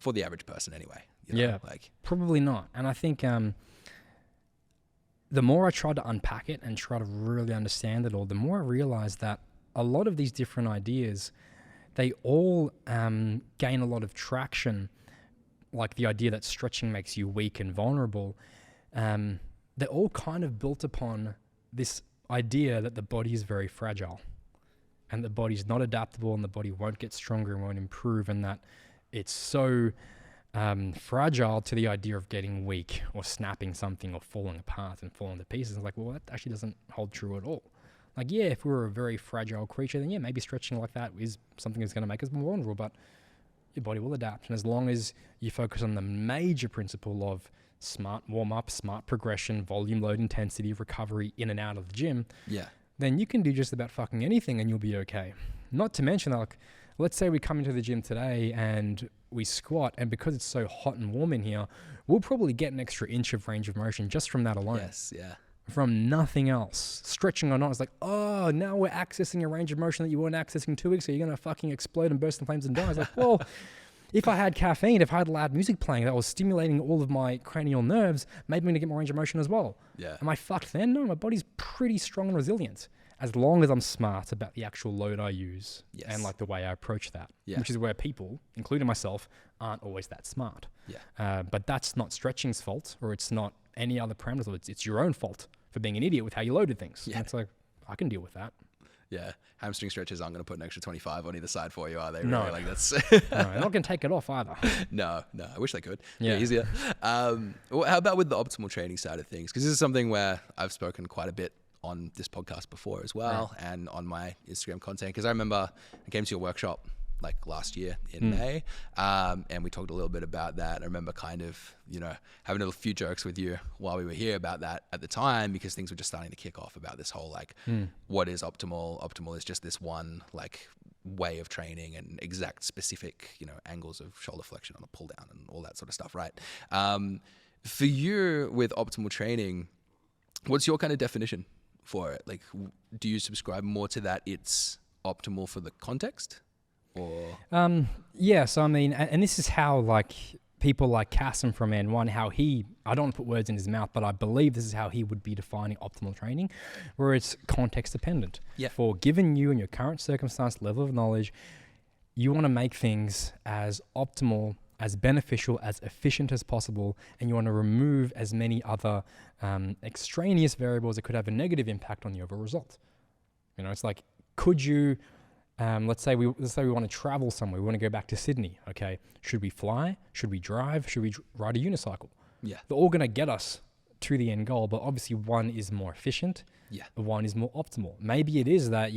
for the average person anyway? You know, probably not. And I think the more I tried to unpack it and try to really understand it all, the more I realized that a lot of these different ideas, they all gain a lot of traction, like the idea that stretching makes you weak and vulnerable. They're all kind of built upon this idea that the body is very fragile and the body's not adaptable and the body won't get stronger and won't improve, and that it's so fragile to the idea of getting weak or snapping something or falling apart and falling to pieces. It's like, well, that actually doesn't hold true at all. Like, yeah, if we were a very fragile creature, then yeah, maybe stretching like that is something that's going to make us more vulnerable, but your body will adapt. And as long as you focus on the major principle of smart warm-up, smart progression, volume, load, intensity, recovery in and out of the gym, then you can do just about fucking anything and you'll be okay. Not to mention, like, let's say we come into the gym today and we squat, and because it's so hot and warm in here, we'll probably get an extra inch of range of motion just from that alone. From nothing else. Stretching or not, it's like, oh, now we're accessing a range of motion that you weren't accessing 2 weeks ago. You're going to fucking explode and burst in flames and die. It's like, well, if I had caffeine, if I had loud music playing that was stimulating all of my cranial nerves, maybe I'm going to get more range of motion as well. Am I fucked then? No, my body's pretty strong and resilient, as long as I'm smart about the actual load I use and like the way I approach that, which is where people, including myself, aren't always that smart. But that's not stretching's fault, or it's not any other parameters. It's your own fault for being an idiot with how you loaded things. And it's like, I can deal with that. Hamstring stretches aren't going to put an extra 25 on either side for you, are they? No. Really? Like that's no, they're not going to take it off either. No, I wish they could. Easier. Well, how about with the optimal training side of things? Because this is something where I've spoken quite a bit on this podcast before as well, and on my Instagram content. Because I remember I came to your workshop like last year in May, and we talked a little bit about that. I remember kind of, having a few jokes with you while we were here about that at the time, because things were just starting to kick off about this whole like, what is optimal? Optimal is just this one like way of training and exact specific, angles of shoulder flexion on a pull down and all that sort of stuff, right? For you with optimal training, what's your kind of definition for it? Like, do you subscribe more to that it's optimal for the context? Or so I mean, and this is how like people like Kasim from N1, how I don't want to put words in his mouth, but I believe this is how he would be defining optimal training, where it's context dependent. For given you and your current circumstance, level of knowledge, you want to make things as optimal, as beneficial, as efficient as possible, and you want to remove as many other extraneous variables that could have a negative impact on the overall result. It's like, could you let's say we want to travel somewhere. We want to go back to Sydney. Okay, should we fly? Should we drive? Should we ride a unicycle? They're all going to get us to the end goal, but obviously one is more efficient. One is more optimal. Maybe it is that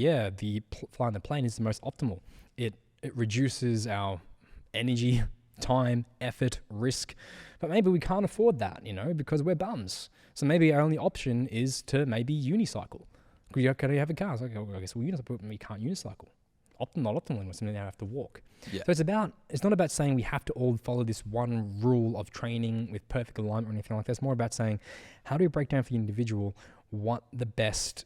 flying the plane is the most optimal. It reduces our energy, time, effort, risk, but maybe we can't afford that, because we're bums. So maybe our only option is to maybe unicycle. Can you have a car? It's like, I guess we can't unicycle. Not optimal anymore, so now I have to walk. So it's not about saying we have to all follow this one rule of training with perfect alignment or anything like that. It's more about saying, how do we break down for the individual what the best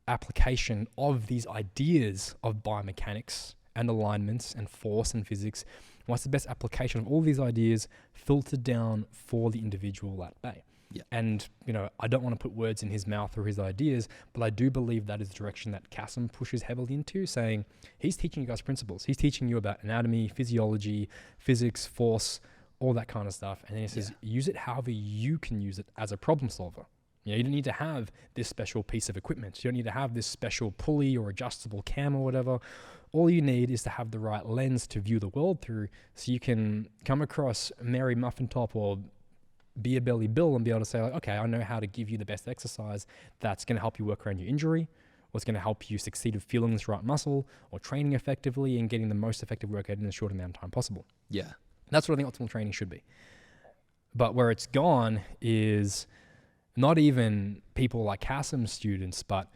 application of these ideas of biomechanics and alignments and force and physics, what's the best application of all these ideas filtered down for the individual that day? And, I don't want to put words in his mouth or his ideas, but I do believe that is the direction that Kasim pushes heavily into, saying he's teaching you guys principles. He's teaching you about anatomy, physiology, physics, force, all that kind of stuff. And then he says, use it however you can use it as a problem solver. You don't need to have this special piece of equipment. You don't need to have this special pulley or adjustable cam or whatever. all you need is to have the right lens to view the world through, so you can come across Mary Muffin Top or Beer Belly Bill and be able to say, like, okay, I know how to give you the best exercise that's going to help you work around your injury, what's going to help you succeed with feeling this right muscle or training effectively and getting the most effective workout in the short amount of time possible. Yeah. That's what I think optimal training should be. But where it's gone is not even people like Hassam's students, but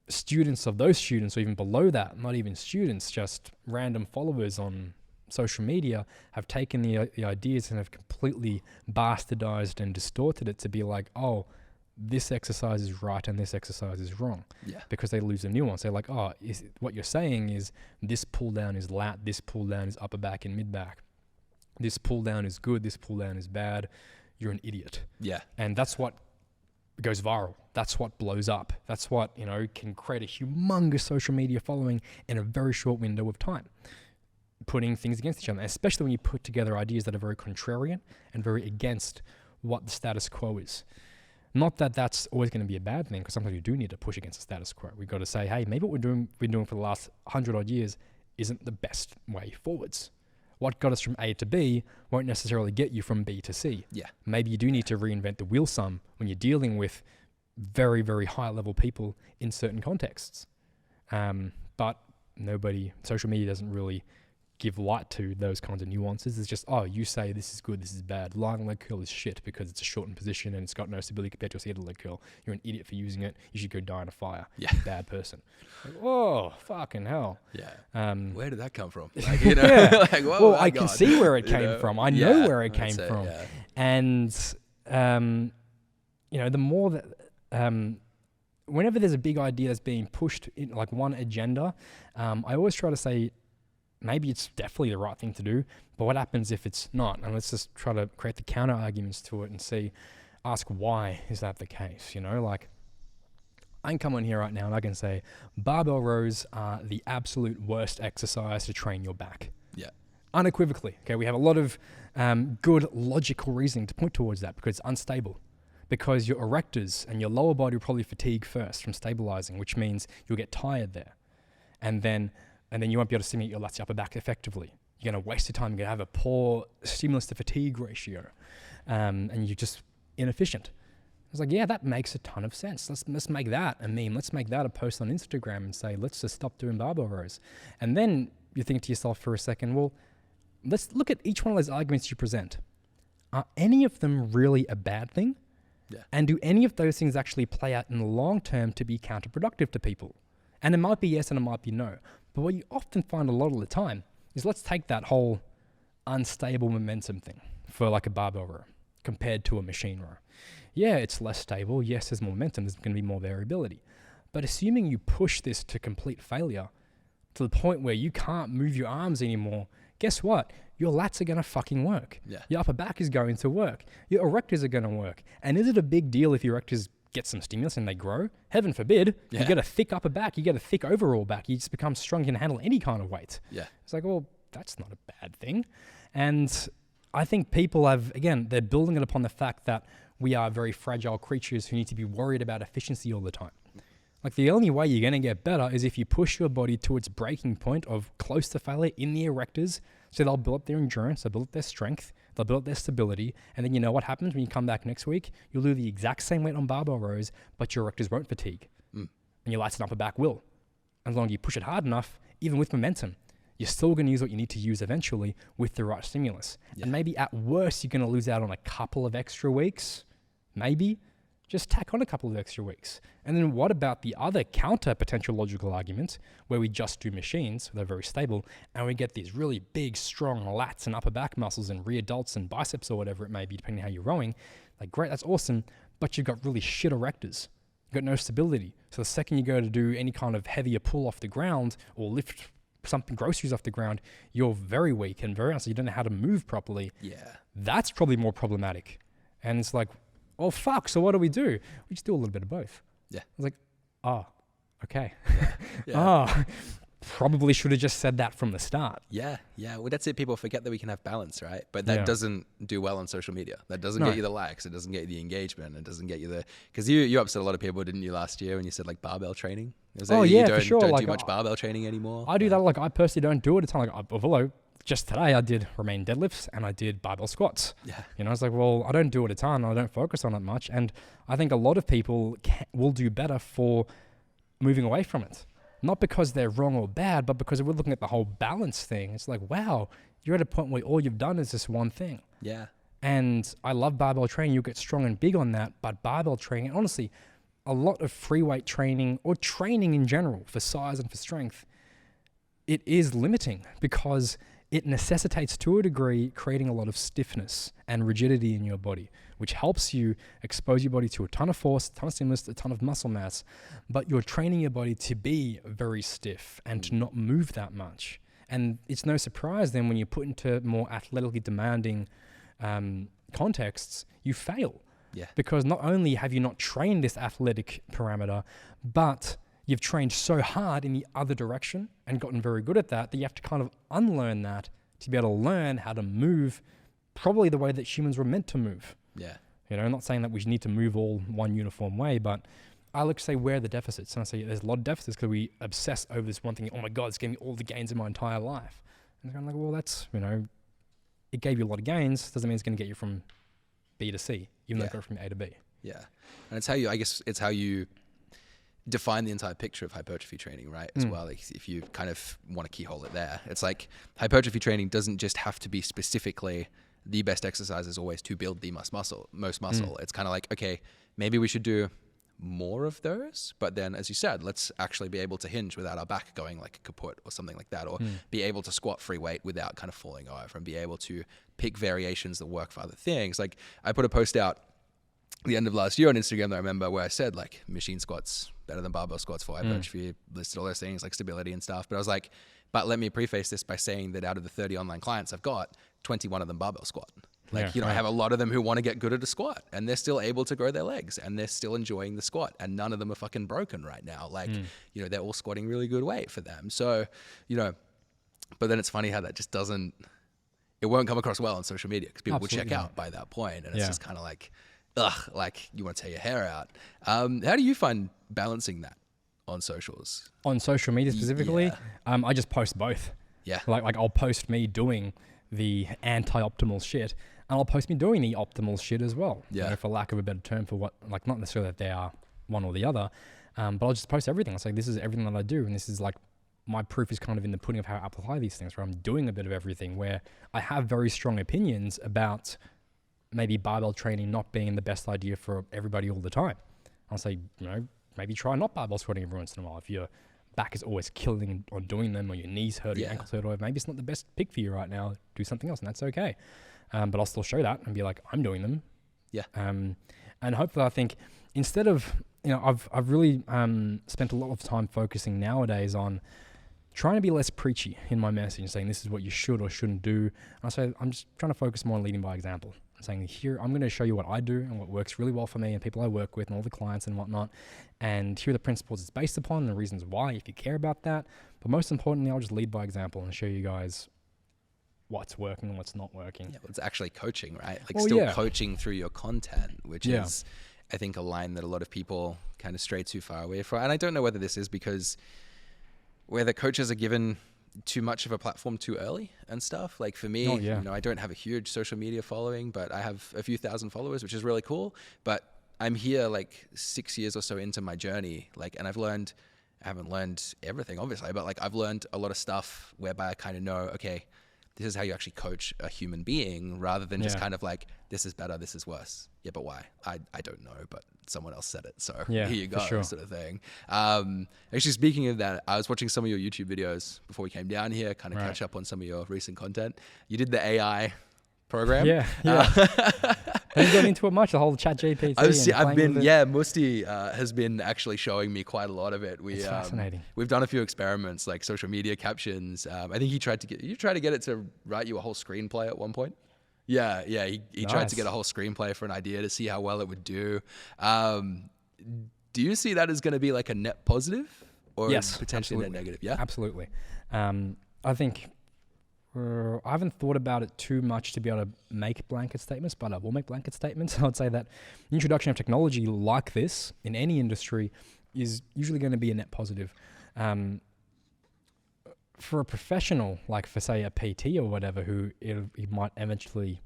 students of those students, or even below that, not even students, just random followers on social media have taken the ideas and have completely bastardized and distorted it to be like, oh, this exercise is right and this exercise is wrong. Yeah. Because they lose the nuance. They're like, oh, what you're saying is this pull down is lat, this pull down is upper back and mid back. This pull down is good, this pull down is bad. You're an idiot. Yeah. And that's what goes viral. That's what blows up. That's what, you know, can create a humongous social media following in a very short window of time, putting things against each other, especially when you put together ideas that are very contrarian and very against what the status quo is. Not that that's always going to be a bad thing, because sometimes you do need to push against the status quo. We've got to say, hey, maybe what we've been doing for the last 100 odd years isn't the best way forwards. What got us from A to B won't necessarily get you from B to C. Yeah. Maybe you do need to reinvent the wheel some when you're dealing with very, very high level people in certain contexts. But social media doesn't really give light to those kinds of nuances. It's just, oh, you say this is good, this is bad. Lying leg curl is shit because it's a shortened position and it's got no stability compared to a seated leg curl. You're an idiot for using it. You should go die in a fire. Yeah. Bad person. Like, whoa, fucking hell. Yeah. Where did that come from? Like, you know, yeah. like, whoa, well, I can see where it came from. I know where it came from. Yeah. And, you know, the more that, whenever there's a big idea that's being pushed in like one agenda, I always try to say, maybe it's definitely the right thing to do, but what happens if it's not? And let's just try to create the counter arguments to it and ask why is that the case? You know, like I can come on here right now and I can say barbell rows are the absolute worst exercise to train your back. Yeah. Unequivocally. Okay. We have a lot of good logical reasoning to point towards that, because it's unstable. Because your erectors and your lower body will probably fatigue first from stabilizing, which means you'll get tired there. And then you won't be able to stimulate your lats, your upper back effectively. You're going to waste your time. You're going to have a poor stimulus to fatigue ratio. And you're just inefficient. I was like, yeah, that makes a ton of sense. Let's make that a meme. Let's make that a post on Instagram and say, let's just stop doing barbell rows. And then you think to yourself for a second, well, let's look at each one of those arguments you present. Are any of them really a bad thing? Yeah. And do any of those things actually play out in the long term to be counterproductive to people? And it might be yes and it might be no. But what you often find a lot of the time is, let's take that whole unstable momentum thing for like a barbell row compared to a machine row. Yeah, it's less stable. Yes, there's more momentum. There's going to be more variability. But assuming you push this to complete failure to the point where you can't move your arms anymore, guess what? Your lats are going to fucking work. Yeah. Your upper back is going to work. Your erectors are going to work. And is it a big deal if your erectors get some stimulus and they grow? Heaven forbid. Yeah. You get a thick upper back, you get a thick overall back, you just become strong, you can handle any kind of weight. Yeah. It's like, well, that's not a bad thing. And I think people they're building it upon the fact that we are very fragile creatures who need to be worried about efficiency all the time. Like the only way you're going to get better is if you push your body to its breaking point of close to failure in the erectors, so they'll build up their endurance, they'll build up their strength, they'll build up their stability, and then you know what happens when you come back next week? You'll do the exact same weight on barbell rows, but your erectors won't fatigue. And your lats and upper back will. As long as you push it hard enough, even with momentum, you're still going to use what you need to use eventually with the right stimulus. Yeah. And maybe at worst, you're going to lose out on a couple of extra weeks, maybe. Just tack on a couple of extra weeks. And then what about the other counter potential logical argument where we just do machines, they're very stable, and we get these really big, strong lats and upper back muscles and rear delts and biceps or whatever it may be, depending on how you're rowing. Like, great, that's awesome, but you've got really shit erectors. You've got no stability. So the second you go to do any kind of heavier pull off the ground or lift something groceries off the ground, you're very weak and very so you don't know how to move properly. Yeah. That's probably more problematic. And it's like, oh, fuck, so what do? We just do a little bit of both. Yeah. I was like, oh, okay. Yeah. Oh, probably should have just said that from the start. Yeah. Well, that's it. People forget that we can have balance, right? But that doesn't do well on social media. That doesn't get you the likes. It doesn't get you the engagement. It doesn't get you the, because you upset a lot of people, didn't you, last year when you said like barbell training? You for sure. Don't like, do much barbell training anymore. I do that. Like I personally don't do it. It's not like, although just today I did remain deadlifts and I did barbell squats. Yeah. It's like, well, I don't do it a ton. I don't focus on it much. And I think a lot of people will do better for moving away from it. Not because they're wrong or bad, but because we're looking at the whole balance thing. It's like, wow, you're at a point where all you've done is this one thing. Yeah. And I love barbell training. You'll get strong and big on that. But barbell training, honestly, a lot of free weight training or training in general for size and for strength, it is limiting because it necessitates to a degree creating a lot of stiffness and rigidity in your body, which helps you expose your body to a ton of force, a ton of stimulus, a ton of muscle mass, but you're training your body to be very stiff and to not move that much. And it's no surprise then when you put into more athletically demanding contexts, you fail. Yeah. Because not only have you not trained this athletic parameter, but you've trained so hard in the other direction and gotten very good at that you have to kind of unlearn that to be able to learn how to move probably the way that humans were meant to move. Yeah. I'm not saying that we need to move all one uniform way, but I like to say where are the deficits. And I say there's a lot of deficits because we obsess over this one thing. Oh my God, it's giving me all the gains in my entire life. And I'm like, well, that's, it gave you a lot of gains. Doesn't mean it's going to get you from B to C, even though it got from A to B. Yeah. And it's how you define the entire picture of hypertrophy training, right? As well, like if you kind of want to keyhole it there, it's like hypertrophy training doesn't just have to be specifically the best exercise is always to build the most muscle. It's kind of like, okay, maybe we should do more of those, but then as you said, let's actually be able to hinge without our back going like a kaput or something like that, or be able to squat free weight without kind of falling over, and be able to pick variations that work for other things. Like I put a post out the end of last year on Instagram that I remember where I said like machine squats better than barbell squats for hypertrophy, listed all those things like stability and stuff. But I was like, but let me preface this by saying that out of the 30 online clients I've got, 21 of them barbell squat. Like, I have a lot of them who want to get good at a squat and they're still able to grow their legs and they're still enjoying the squat, and none of them are fucking broken right now. Like, they're all squatting really good weight for them. So, but then it's funny how that just it won't come across well on social media because people will check out by that point. And it's just kind of like, ugh, like you want to tear your hair out. How do you find balancing that on socials? On social media specifically? I just post both. Yeah. Like I'll post me doing the anti-optimal shit, and I'll post me doing the optimal shit as well. Yeah. For lack of a better term for what, like not necessarily that they are one or the other, but I'll just post everything. It's like, this is everything that I do. And this is like, my proof is kind of in the pudding of how I apply these things, where I'm doing a bit of everything, where I have very strong opinions about maybe barbell training not being the best idea for everybody all the time. I'll say, maybe try not barbell squatting every once in a while. If your back is always killing on doing them, or your knees hurt, or your ankles hurt, or maybe it's not the best pick for you right now, do something else, and that's okay. But I'll still show that and be like, I'm doing them. Yeah. And hopefully I think instead of, I've really spent a lot of time focusing nowadays on trying to be less preachy in my message, saying this is what you should or shouldn't do. And I'm just trying to focus more on leading by example. I'm saying here, I'm going to show you what I do and what works really well for me and people I work with and all the clients and whatnot. And here are the principles it's based upon and the reasons why, if you care about that. But most importantly, I'll just lead by example and show you guys what's working and what's not working. Yeah, well, it's actually coaching, right? Like coaching through your content, which is, I think, a line that a lot of people kind of stray too far away from. And I don't know whether this is because where the coaches are given too much of a platform too early and stuff. Like for me, I don't have a huge social media following, but I have a few thousand followers, which is really cool. But I'm here like 6 years or so into my journey, and I haven't learned everything obviously, but I've learned a lot of stuff whereby I kind of know, okay, this is how you actually coach a human being, rather than just kind of like, this is better, this is worse. Yeah, but why? I don't know, but someone else said it, so here you go, sort of thing. Actually, speaking of that, I was watching some of your YouTube videos before we came down here, kind of catch up on some of your recent content. You did the AI program. I haven't got into it much, the whole chat GPT. Musti has been actually showing me quite a lot of it. It's fascinating. We've done a few experiments, like social media captions. I think you tried to get it to write you a whole screenplay at one point. Yeah. He tried to get a whole screenplay for an idea to see how well it would do. Do you see that as going to be like a net positive or Yes, potentially net negative? Yeah. Absolutely. I think I haven't thought about it too much to be able to make blanket statements, but I will make blanket statements. I would say that the introduction of technology like this in any industry is usually going to be a net positive. For a professional, like for say a PT or whatever, who he might eventually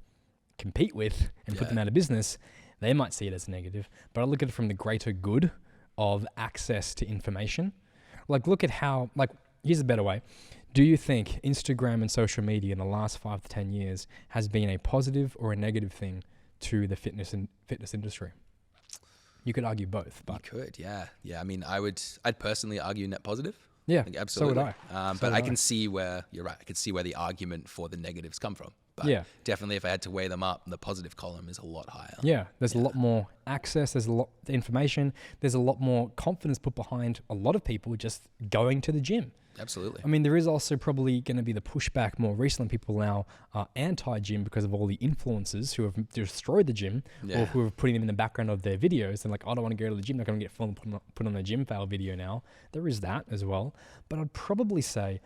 compete with and put them out of business, they might see it as a negative. But I look at it from the greater good of access to information. Like, look at how, like, here's a better way. Do you think Instagram and social media in the last 5 to 10 years has been a positive or a negative thing to the fitness industry? You could argue both, but you could, yeah. I mean, I'd personally argue net positive. Yeah, like, absolutely. So would I. But I can see where you're right. I can see where the argument for the negatives come from. But definitely, if I had to weigh them up, the positive column is a lot higher. Yeah, there's a lot more access. There's a lot of information. There's a lot more confidence put behind a lot of people just going to the gym. Absolutely. I mean, there is also probably going to be the pushback more recently. People now are anti-gym because of all the influencers who have destroyed the gym or who are putting them in the background of their videos. And like, I don't want to go to the gym. They're going to get put on a gym fail video now. There is that as well. But I'd probably say,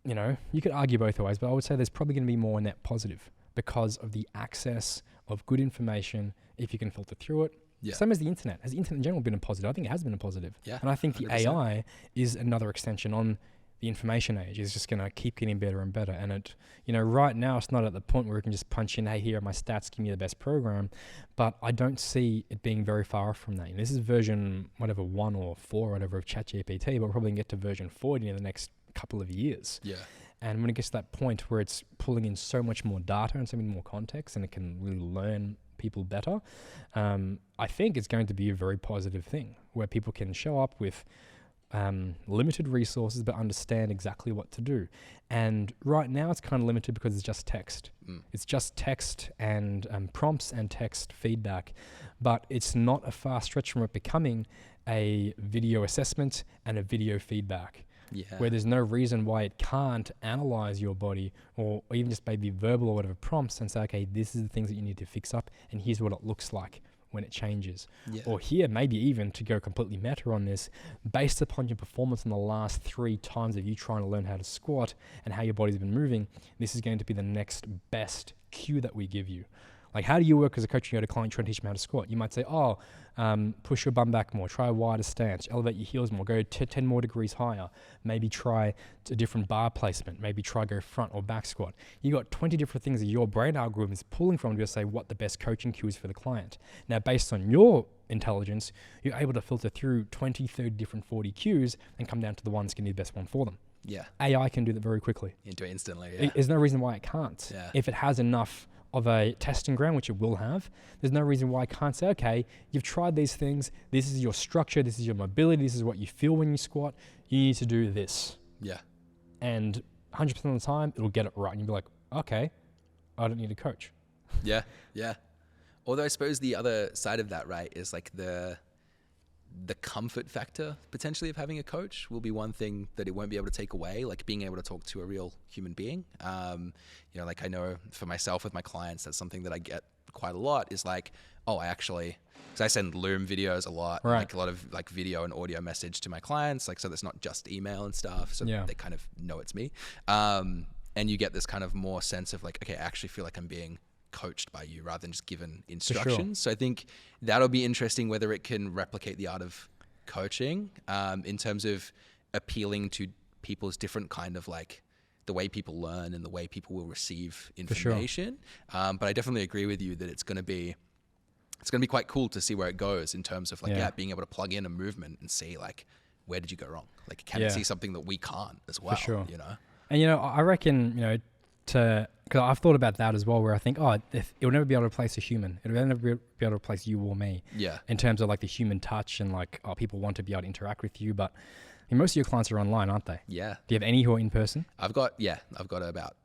you know, you could argue both ways, but I would say there's probably going to be more net positive because of the access of good information if you can filter through it. Yeah. Same as the internet. Has the internet in general been a positive? I think it has been a positive. Yeah, and I think 100%. The AI is another extension on the information age. It's just going to keep getting better and better. And it, you know, right now it's not at the point where we can just punch in, hey, here are my stats, give me the best program. But I don't see it being very far from that. And this is version, 1 or 4 or whatever of ChatGPT, but we'll probably get to version 40 in the next couple of years. Yeah. And when it gets to that point where it's pulling in so much more data and so many more context and it can really learn people better, I think it's going to be a very positive thing where people can show up with limited resources but understand exactly what to do. And right now it's kind of limited because it's just text. It's just text and prompts and text feedback, but it's not a far stretch from it becoming a video assessment and a video feedback. Yeah. Where there's no reason why it can't analyze your body or even just maybe verbal or whatever prompts and say, okay, this is the things that you need to fix up and here's what it looks like when it changes. Yeah. Or here, maybe even to go completely meta on this, based upon your performance in the last 3 times of you trying to learn how to squat and how your body's been moving, this is going to be the next best cue that we give you. Like, how do you work as a coach? You go to a client trying to teach them how to squat. You might say, push your bum back more, try a wider stance, elevate your heels more, go 10 more degrees higher, maybe try a different bar placement, maybe try go front or back squat. You got 20 different things that your brain algorithm is pulling from to say what the best coaching cue is for the client. Now, based on your intelligence, you're able to filter through 20, 30 different 40 cues and come down to the one that's going to be the best one for them. Yeah. AI can do that very quickly. Into it instantly, yeah. There's no reason why it can't. Yeah. If it has enough of a testing ground, which it will have, there's no reason why I can't say, okay, you've tried these things, this is your structure, this is your mobility, this is what you feel when you squat, you need to do this. Yeah. And 100% of the time, it'll get it right. And you'll be like, okay, I don't need a coach. Yeah, yeah. Although I suppose the other side of that, right, is like the comfort factor potentially of having a coach will be one thing that it won't be able to take away, like being able to talk to a real human being. You know, like I know for myself with my clients, that's something that I get quite a lot is like, because I send Loom videos a lot, right. Like a lot of like video and audio message to my clients, like, so that's not just email and stuff. So they kind of know it's me. And you get this kind of more sense of like, okay, I actually feel like I'm being coached by you rather than just given instructions. Sure. So I think that'll be interesting whether it can replicate the art of coaching in terms of appealing to people's different kind of like the way people learn and the way people will receive information. Sure. But I definitely agree with you that it's going to be quite cool to see where it goes in terms of like, being able to plug in a movement and see like, where did you go wrong? Like, can it see something that we can't as well? For sure. You know? And, you know, I reckon, you know, because I've thought about that as well, where I think, it will never be able to replace a human. It'll never be able to replace you or me. Yeah. In terms of like the human touch and like, people want to be able to interact with you. But I mean, most of your clients are online, aren't they? Yeah. Do you have any who are in person? I've got about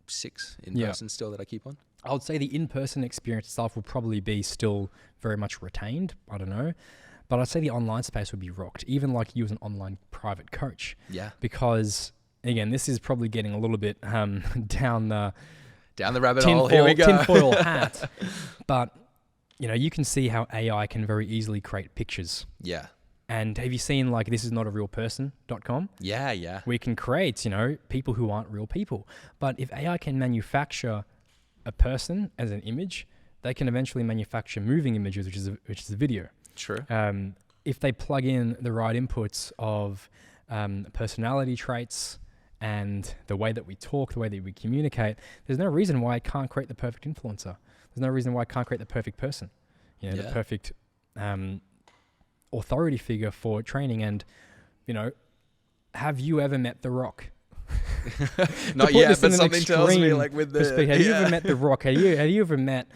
6 in person still that I keep on. I would say the in-person experience itself will probably be still very much retained. I don't know. But I'd say the online space would be rocked, even like you as an online private coach. Yeah. Because again, this is probably getting a little bit down the rabbit hole. Here we go. Tinfoil hat. But, you know, you can see how AI can very easily create pictures. Yeah. And have you seen like this is not a real person.com? Yeah. We can create, people who aren't real people. But if AI can manufacture a person as an image, they can eventually manufacture moving images, which is a video. True. If they plug in the right inputs of personality traits and the way that we talk, the way that we communicate, there's no reason why I can't create the perfect influencer. There's no reason why I can't create the perfect person, the perfect authority figure for training. And, have you ever met The Rock? Not yet, but something tells me like with the... Have you ever met The Rock? Have you ever met,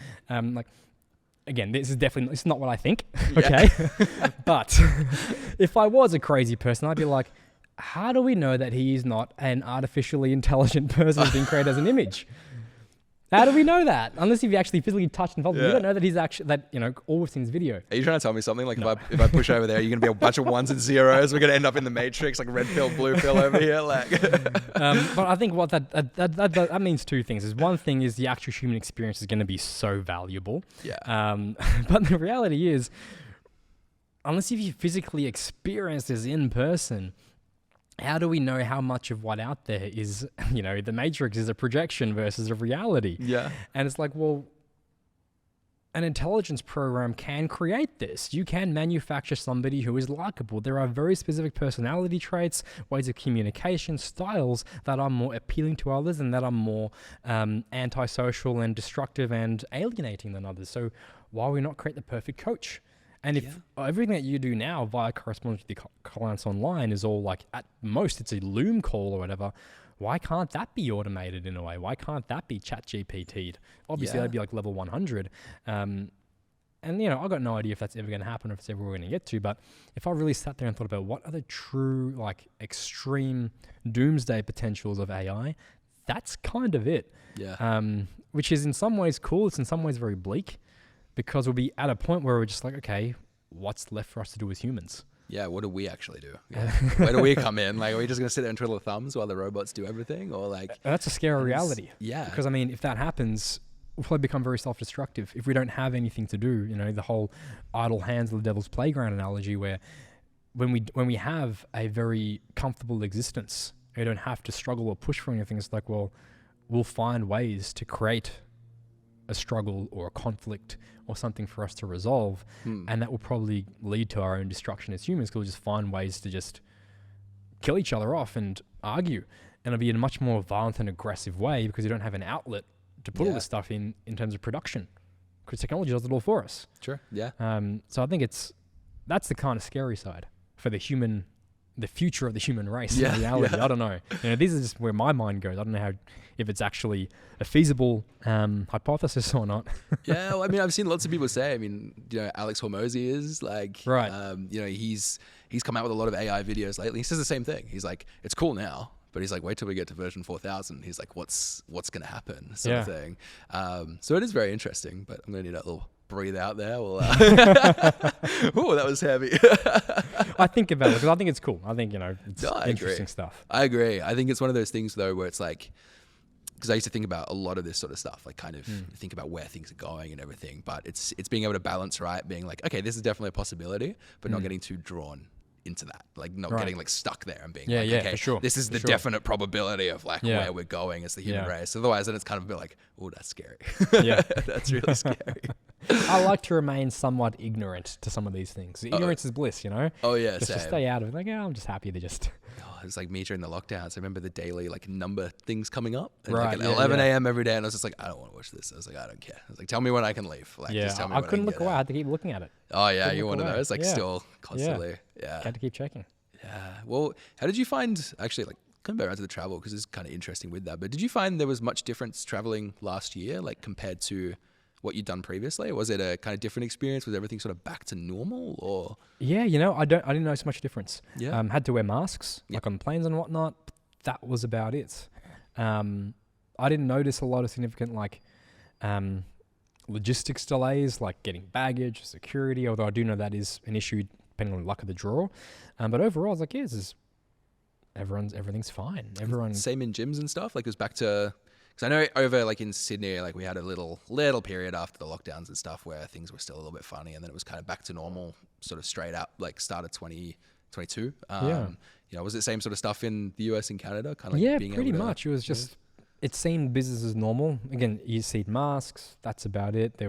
again, this is definitely, it's not what I think, okay? But if I was a crazy person, I'd be like, how do we know that he is not an artificially intelligent person being created as an image? How do we know that? Unless if you actually physically touched and felt it, you don't know that he's actually, all we've seen is video. Are you trying to tell me something? Like if I push over there, you're going to be a bunch of ones and zeros. We're going to end up in the Matrix, like red pill, blue pill over here. But I think what that means two things. Is one thing is the actual human experience is going to be so valuable. Yeah. But the reality is, unless if you physically experience this in person, how do we know how much of what out there is, the Matrix is a projection versus a reality? Yeah. And it's like, well, an intelligence program can create this. You can manufacture somebody who is likable. There are very specific personality traits, ways of communication, styles that are more appealing to others and that are more antisocial and destructive and alienating than others. So why would we not create the perfect coach? And if everything that you do now via correspondence with your clients online is all like, at most, it's a Loom call or whatever, why can't that be automated in a way? Why can't that be ChatGPT'd? Obviously, that'd be like level 100. And, I've got no idea if that's ever going to happen or if it's ever going to get to. But if I really sat there and thought about what are the true, extreme doomsday potentials of AI, that's kind of it. Yeah. Which is in some ways cool. It's in some ways very bleak. Because we'll be at a point where we're just like, okay, what's left for us to do as humans? Yeah, what do we actually do? Yeah. Where do we come in? Are we just going to sit there and twiddle thumbs while the robots do everything? Or that's a scary reality. Yeah. Because if that happens, we'll probably become very self-destructive. If we don't have anything to do, the whole idle hands of the devil's playground analogy, where when we have a very comfortable existence, we don't have to struggle or push for anything. It's like, well, we'll find ways to create a struggle or a conflict or something for us to resolve, and that will probably lead to our own destruction as humans, because we'll just find ways to just kill each other off and argue, and it'll be in a much more violent and aggressive way because you don't have an outlet to put all this stuff in terms of production, because technology does it all for us. Sure. Yeah. So I think that's the kind of scary side for the future of the human race in reality. I don't know. This is just where my mind goes. I don't know if it's actually a feasible hypothesis or not. Yeah, well, I've seen lots of people say. Alex Hormozy is right. He's come out with a lot of AI videos lately. He says the same thing. He's like, it's cool now, but he's like, wait till we get to version 4000. He's like, what's going to happen, sort of thing. So it is very interesting. But I'm going to need a little breathe out there. Well, oh, that was heavy. I think about it because I think it's cool. I think, it's interesting stuff. I agree. I think it's one of those things though, where it's like, because I used to think about a lot of this sort of stuff, think about where things are going and everything, but it's being able to balance, right? Being like, okay, this is definitely a possibility, but not getting too drawn into that, not getting stuck there and being okay, for sure, this is the definite probability of where we're going as the human race. Otherwise, then it's kind of a bit like, oh, that's scary. Yeah, that's really scary. I like to remain somewhat ignorant to some of these things. Ignorance is bliss, Oh yeah, just to stay out of it. I'm just happy to just. It was like me during the lockdowns. I remember the daily number things coming up, and right, at 11 a.m. every day, and I was just like, I don't want to watch this. I was like, I don't care. I was like, tell me when I can leave. Just tell me I couldn't look away. I had to keep looking at it. Oh yeah, you're one of those. Still constantly. Yeah. I had to keep checking. Yeah. Well, how did you find actually coming back around to the travel, because it's kind of interesting with that? But did you find there was much difference traveling last year, compared to what you'd done previously? Was it a kind of different experience? Was everything sort of back to normal, or? Yeah, I didn't notice much difference. Yeah. Had to wear masks, on planes and whatnot. That was about it. I didn't notice a lot of significant logistics delays, like getting baggage, security, although I do know that is an issue depending on the luck of the draw. But overall, I was like, everything's fine. Same in gyms and stuff? It was back to, Because I know over like in Sydney, like we had a little period after the lockdowns and stuff where things were still a little bit funny, and then it was kind of back to normal, sort of straight up, like start of 2022. Was it the same sort of stuff in the US and Canada? Kind of like being pretty able to, much. It was just, it seemed business as normal. Again, you see masks, that's about it.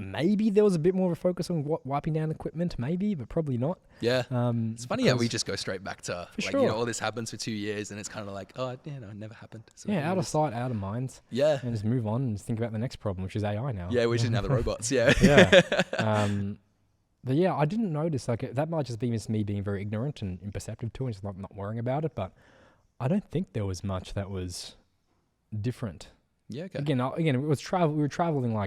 Maybe there was a bit more of a focus on wiping down equipment, maybe, but probably not. Yeah. It's funny how we just go straight back to, all this happens for 2 years and it's kind of like, it never happened. So out of sight, out of mind. Yeah. And just move on and think about the next problem, which is AI now. Yeah, which is now the robots. Yeah. But yeah, I didn't notice, that might just be just me being very ignorant and imperceptive to it, just not worrying about it, but I don't think there was much that was different. Yeah, okay. Again, it was travel. We were traveling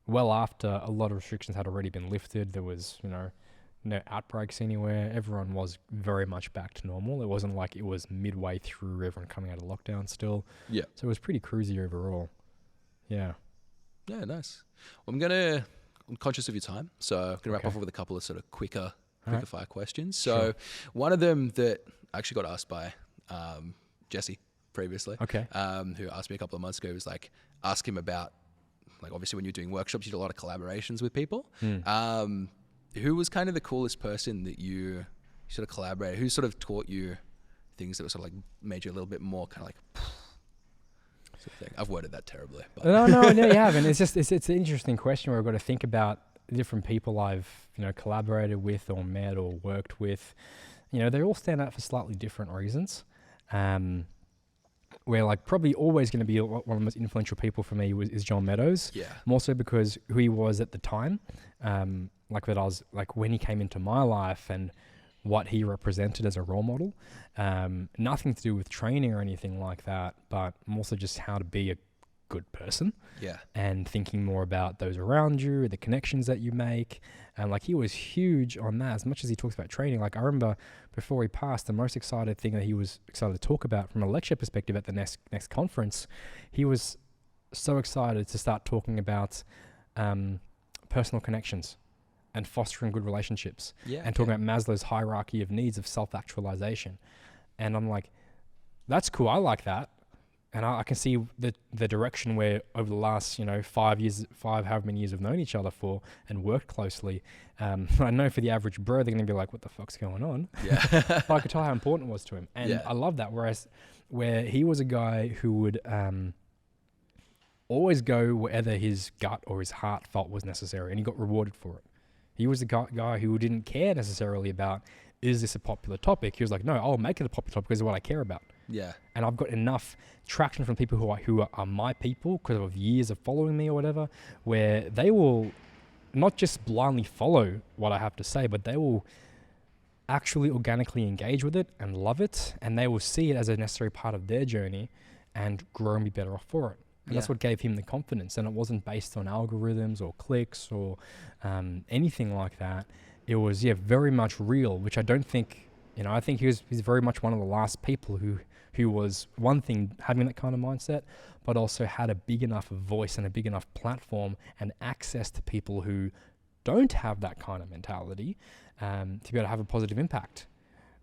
well after a lot of restrictions had already been lifted. There was, no outbreaks anywhere. Everyone was very much back to normal. It wasn't like it was midway through everyone coming out of lockdown still. Yeah. So it was pretty cruisy overall. Yeah. Yeah, nice. Well, I'm conscious of your time, so I'm going to wrap off with a couple of sort of quicker fire questions. So one of them that I actually got asked by Jesse previously, who asked me a couple of months ago, was ask him about, obviously when you're doing workshops, you do a lot of collaborations with people. Who was kind of the coolest person that you sort of collaborated? Who sort of taught you things that were sort of made you a little bit more kind of sort of thing? I've worded that terribly. But. No, you haven't. It's an interesting question where I've got to think about different people I've, collaborated with or met or worked with. They all stand out for slightly different reasons. Where probably always going to be one of the most influential people for me is John Meadows. Yeah. More so because who he was at the time, that I was when he came into my life and what he represented as a role model. Nothing to do with training or anything like that, but also just how to be a good person. Yeah. And thinking more about those around you, the connections that you make. And he was huge on that. As much as he talks about training, I remember before he passed, the most excited thing that he was excited to talk about from a lecture perspective at the next conference, he was so excited to start talking about personal connections and fostering good relationships and talking about Maslow's hierarchy of needs of self-actualization. And I'm like, that's cool. I like that. And I can see the direction where over the last, 5 years, however many years we've known each other for and worked closely. I know for the average bro, they're going to be like, what the fuck's going on? Yeah. But I could tell how important it was to him. And I love that. Where he was a guy who would always go wherever his gut or his heart felt was necessary. And he got rewarded for it. He was the guy who didn't care necessarily about, is this a popular topic? He was like, no, I'll make it a popular topic because of what I care about. Yeah. And I've got enough traction from people who are my people because of years of following me or whatever, where they will not just blindly follow what I have to say, but they will actually organically engage with it and love it, and they will see it as a necessary part of their journey and grow and be better off for it. And that's what gave him the confidence. And it wasn't based on algorithms or clicks or anything like that. It was, very much real, which I don't think, I think he's very much one of the last people who was, one thing, having that kind of mindset, but also had a big enough voice and a big enough platform and access to people who don't have that kind of mentality to be able to have a positive impact.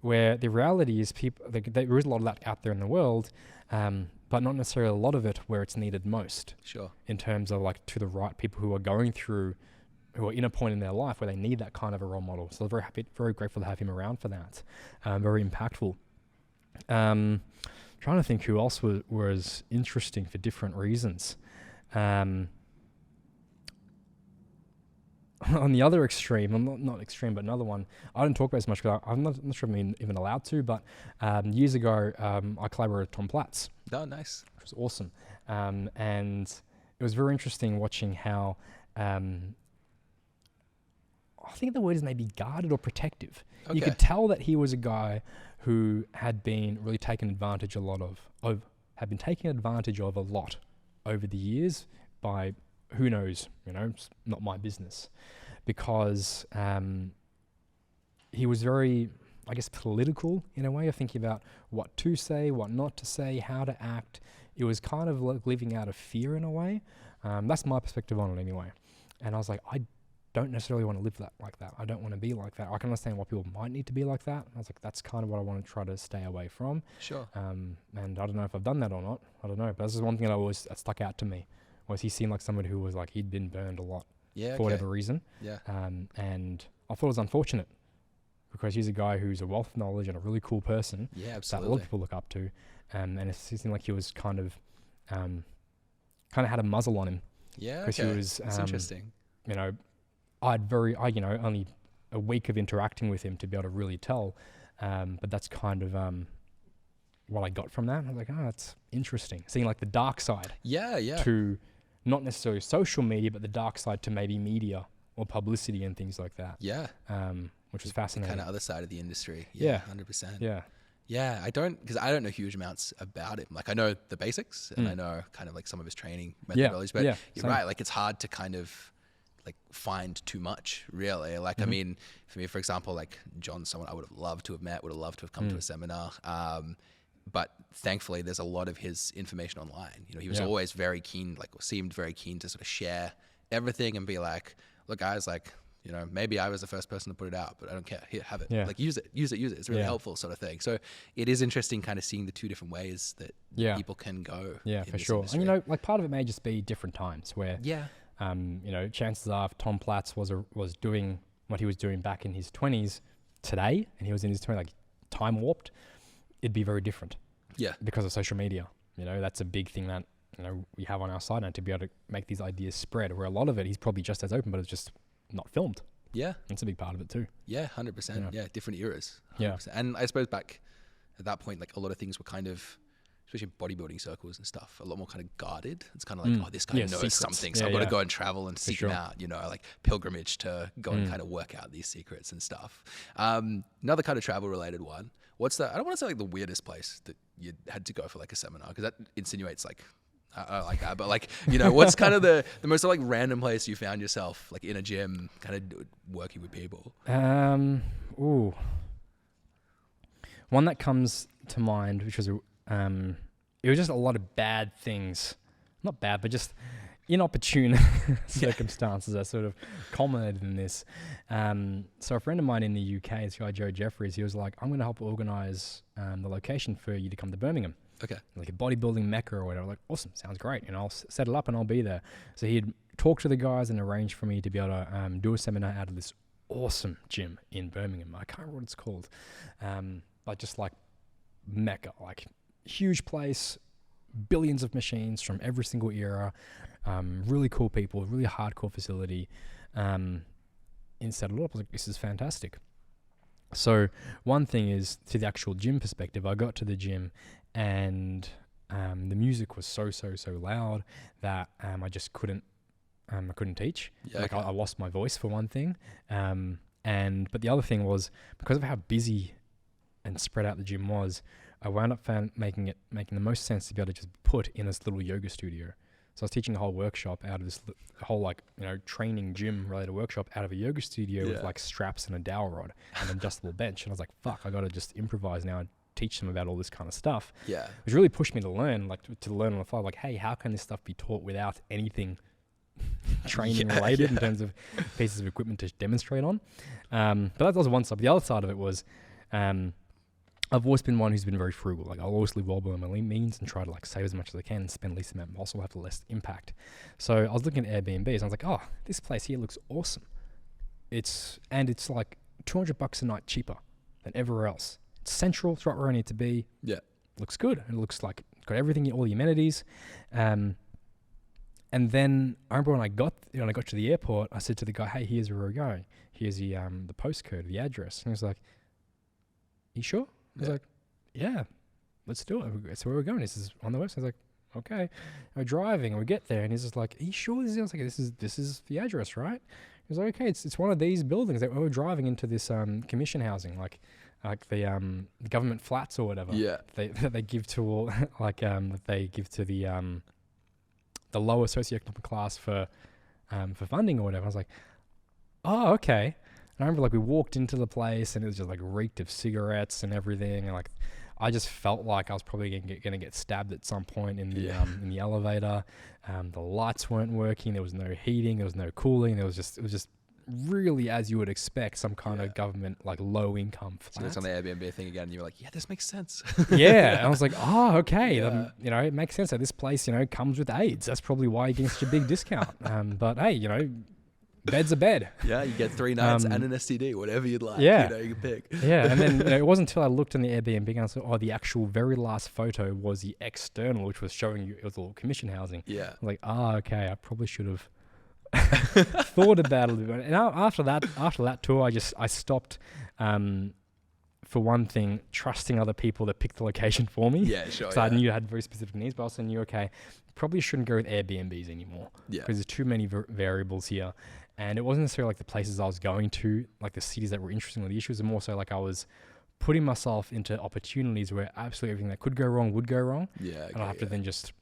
Where the reality is there is a lot of that out there in the world, but not necessarily a lot of it where it's needed most. Sure. In terms of to the right people who are going through, who are in a point in their life where they need that kind of a role model. So I'm very happy, very grateful to have him around for that. Very impactful. Trying to think who else was interesting for different reasons. On the other extreme, not extreme, but another one, I don't talk about as much because I'm not sure if I'm even allowed to, but years ago, I collaborated with Tom Platz. Oh, nice. Which was awesome. And it was very interesting watching how, I think the word is maybe guarded or protective. Okay. You could tell that he was a guy who had been really taken advantage of a lot over the years by who knows, it's not my business, because he was very, I guess, political in a way of thinking about what to say, what not to say, how to act. It was kind of like living out of fear in a way. That's my perspective on it anyway. And I was like, I don't necessarily want to live like that. I don't want to be like that. I can understand why people might need to be like that. I was like, that's kind of what I want to try to stay away from. Sure. And I don't know if I've done that or not. I don't know. But this is one thing that stuck out to me, was he seemed like somebody who was like, he'd been burned a lot for whatever reason. Yeah. And I thought it was unfortunate, because he's a guy who's a wealth of knowledge and a really cool person. Yeah, that absolutely. a lot of people look up to. And it seemed like he was kind of had a muzzle on him. Yeah, because okay. he was, That's interesting. you know, only a week of interacting with him to be able to really tell. But that's kind of what I got from that. I was like, oh, that's interesting. Seeing like the dark side. Yeah. To not necessarily social media, but the dark side to maybe media or publicity and things like that. Yeah. Which is fascinating. Kind of other side of the industry. Yeah. 100%. Yeah. Yeah, because I don't know huge amounts about him. Like, I know the basics, and I know kind of like some of his training methodologies, but you're right. Like, it's hard to kind of like find too much, really. Like, I mean, for me, for example, like John's someone I would have loved to have met, would have loved to have come to a seminar. But thankfully, there's a lot of his information online. You know, he was always very keen, like seemed very keen to sort of share everything and be like, look, guys, like, you know, maybe I was the first person to put it out, but I don't care. Here, have it. Yeah. Like, use it. It's really helpful, sort of thing. So it is interesting kind of seeing the two different ways that people can go. Yeah, for sure. Industry. And, you know, like part of it may just be different times where, you know, chances are if Tom Platz was doing what he was doing back in his 20s today, and he was in his 20s, like time warped, it'd be very different. Yeah. Because of social media. You know, that's a big thing that, you know, we have on our side now to be able to make these ideas spread, where a lot of it, he's probably just as open, but it's just not filmed. Yeah. That's a big part of it too. Yeah, 100%. Yeah, different eras. 100%. Yeah. And I suppose back at that point, like a lot of things were kind of, especially bodybuilding circles and stuff, a lot more kind of guarded. It's kind of like, oh, this guy knows secrets. Something, so I've got to go and travel and seek them out, you know, like pilgrimage to go and kind of work out these secrets and stuff. Another kind of travel related one. What's I don't want to say like the weirdest place that you had to go for like a seminar, because that insinuates like, I don't like that, but like, you know, what's kind of the most like random place you found yourself like in a gym kind of working with people? One that comes to mind, which was, it was just a lot of bad things, not bad, but just inopportune circumstances that sort of culminated in this. So a friend of mine in the UK, this guy, Joe Jeffries, he was like, I'm going to help organize the location for you to come to Birmingham. Okay. Like a bodybuilding mecca or whatever. Like, awesome, sounds great. And I'll set it up and I'll be there. So he'd talk to the guys and arrange for me to be able to do a seminar out of this awesome gym in Birmingham. I can't remember what it's called. But just like mecca, like huge place, billions of machines from every single era, really cool people, really hardcore facility. And set it up. I was like, this is fantastic. So one thing is, to the actual gym perspective, I got to the gym and the music was so loud that I just couldn't teach. I lost my voice for one thing, but the other thing was, because of how busy and spread out the gym was, I wound up making the most sense to be able to just put in this little yoga studio. So I was teaching a whole workshop out of this whole, like, you know, training gym related workshop out of a yoga studio with like straps and a dowel rod and an adjustable bench. And I was like, fuck, I got to just improvise now and teach them about all this kind of stuff. Yeah. Which really pushed me to learn, like to learn on the fly, like, hey, how can this stuff be taught without anything training related in terms of pieces of equipment to demonstrate on? But that was one side. But the other side of it was, I've always been one who's been very frugal. Like, I'll always live well below my means and try to like save as much as I can and spend least amount, but also have the less impact. So I was looking at Air BnB and I was like, oh, this place here looks awesome. It's like $200 a night cheaper than everywhere else. It's central. It's right where I need to be. Yeah. Looks good. It looks like it's got everything, all the amenities. And then I remember when I got to the airport, I said to the guy, hey, here's where we're going. Here's the postcode, the address. And he was like, you sure? I was like, yeah, let's do it. That's where we're going. This is on the website. I was like, okay. We're driving and we get there and he's just like, are you sure this is? I was like, this is the address, right? He was like, okay, it's one of these buildings that we're driving into this commission housing, like the government flats or whatever. Yeah. They give to all that they give to the lower socioeconomic class for funding or whatever. I was like, oh, okay. I remember like we walked into the place and it was just like reeked of cigarettes and everything, and like I just felt like I was probably gonna get stabbed at some point in the elevator. The lights weren't working. There was no heating. There was no cooling. It was just really, as you would expect, some kind of government, like low income flat. So it's on the Airbnb thing again, and you're like, yeah, this makes sense. Yeah. And I was like, oh, okay. You know, it makes sense that this place, you know, comes with AIDS. That's probably why you're getting such a big discount. But hey, you know, bed's a bed. Yeah, you get 3 nights and an STD, whatever you'd like. Yeah. You know, you can pick. Yeah, and then, you know, it wasn't until I looked in the Airbnb and I saw, oh, the actual very last photo was the external, which was showing you it was all commission housing. Yeah. I was like, oh, okay, I probably should have thought about it a little bit. And after that tour, I stopped, for one thing, trusting other people that picked the location for me. Yeah, sure. So I knew I had very specific needs, but I also knew, okay, probably shouldn't go with Airbnbs anymore. Yeah. Because there's too many variables here. And it wasn't necessarily like the places I was going to, like the cities that were interesting, or the issues, and more so like I was putting myself into opportunities where absolutely everything that could go wrong would go wrong. Yeah. Okay, and I have to then just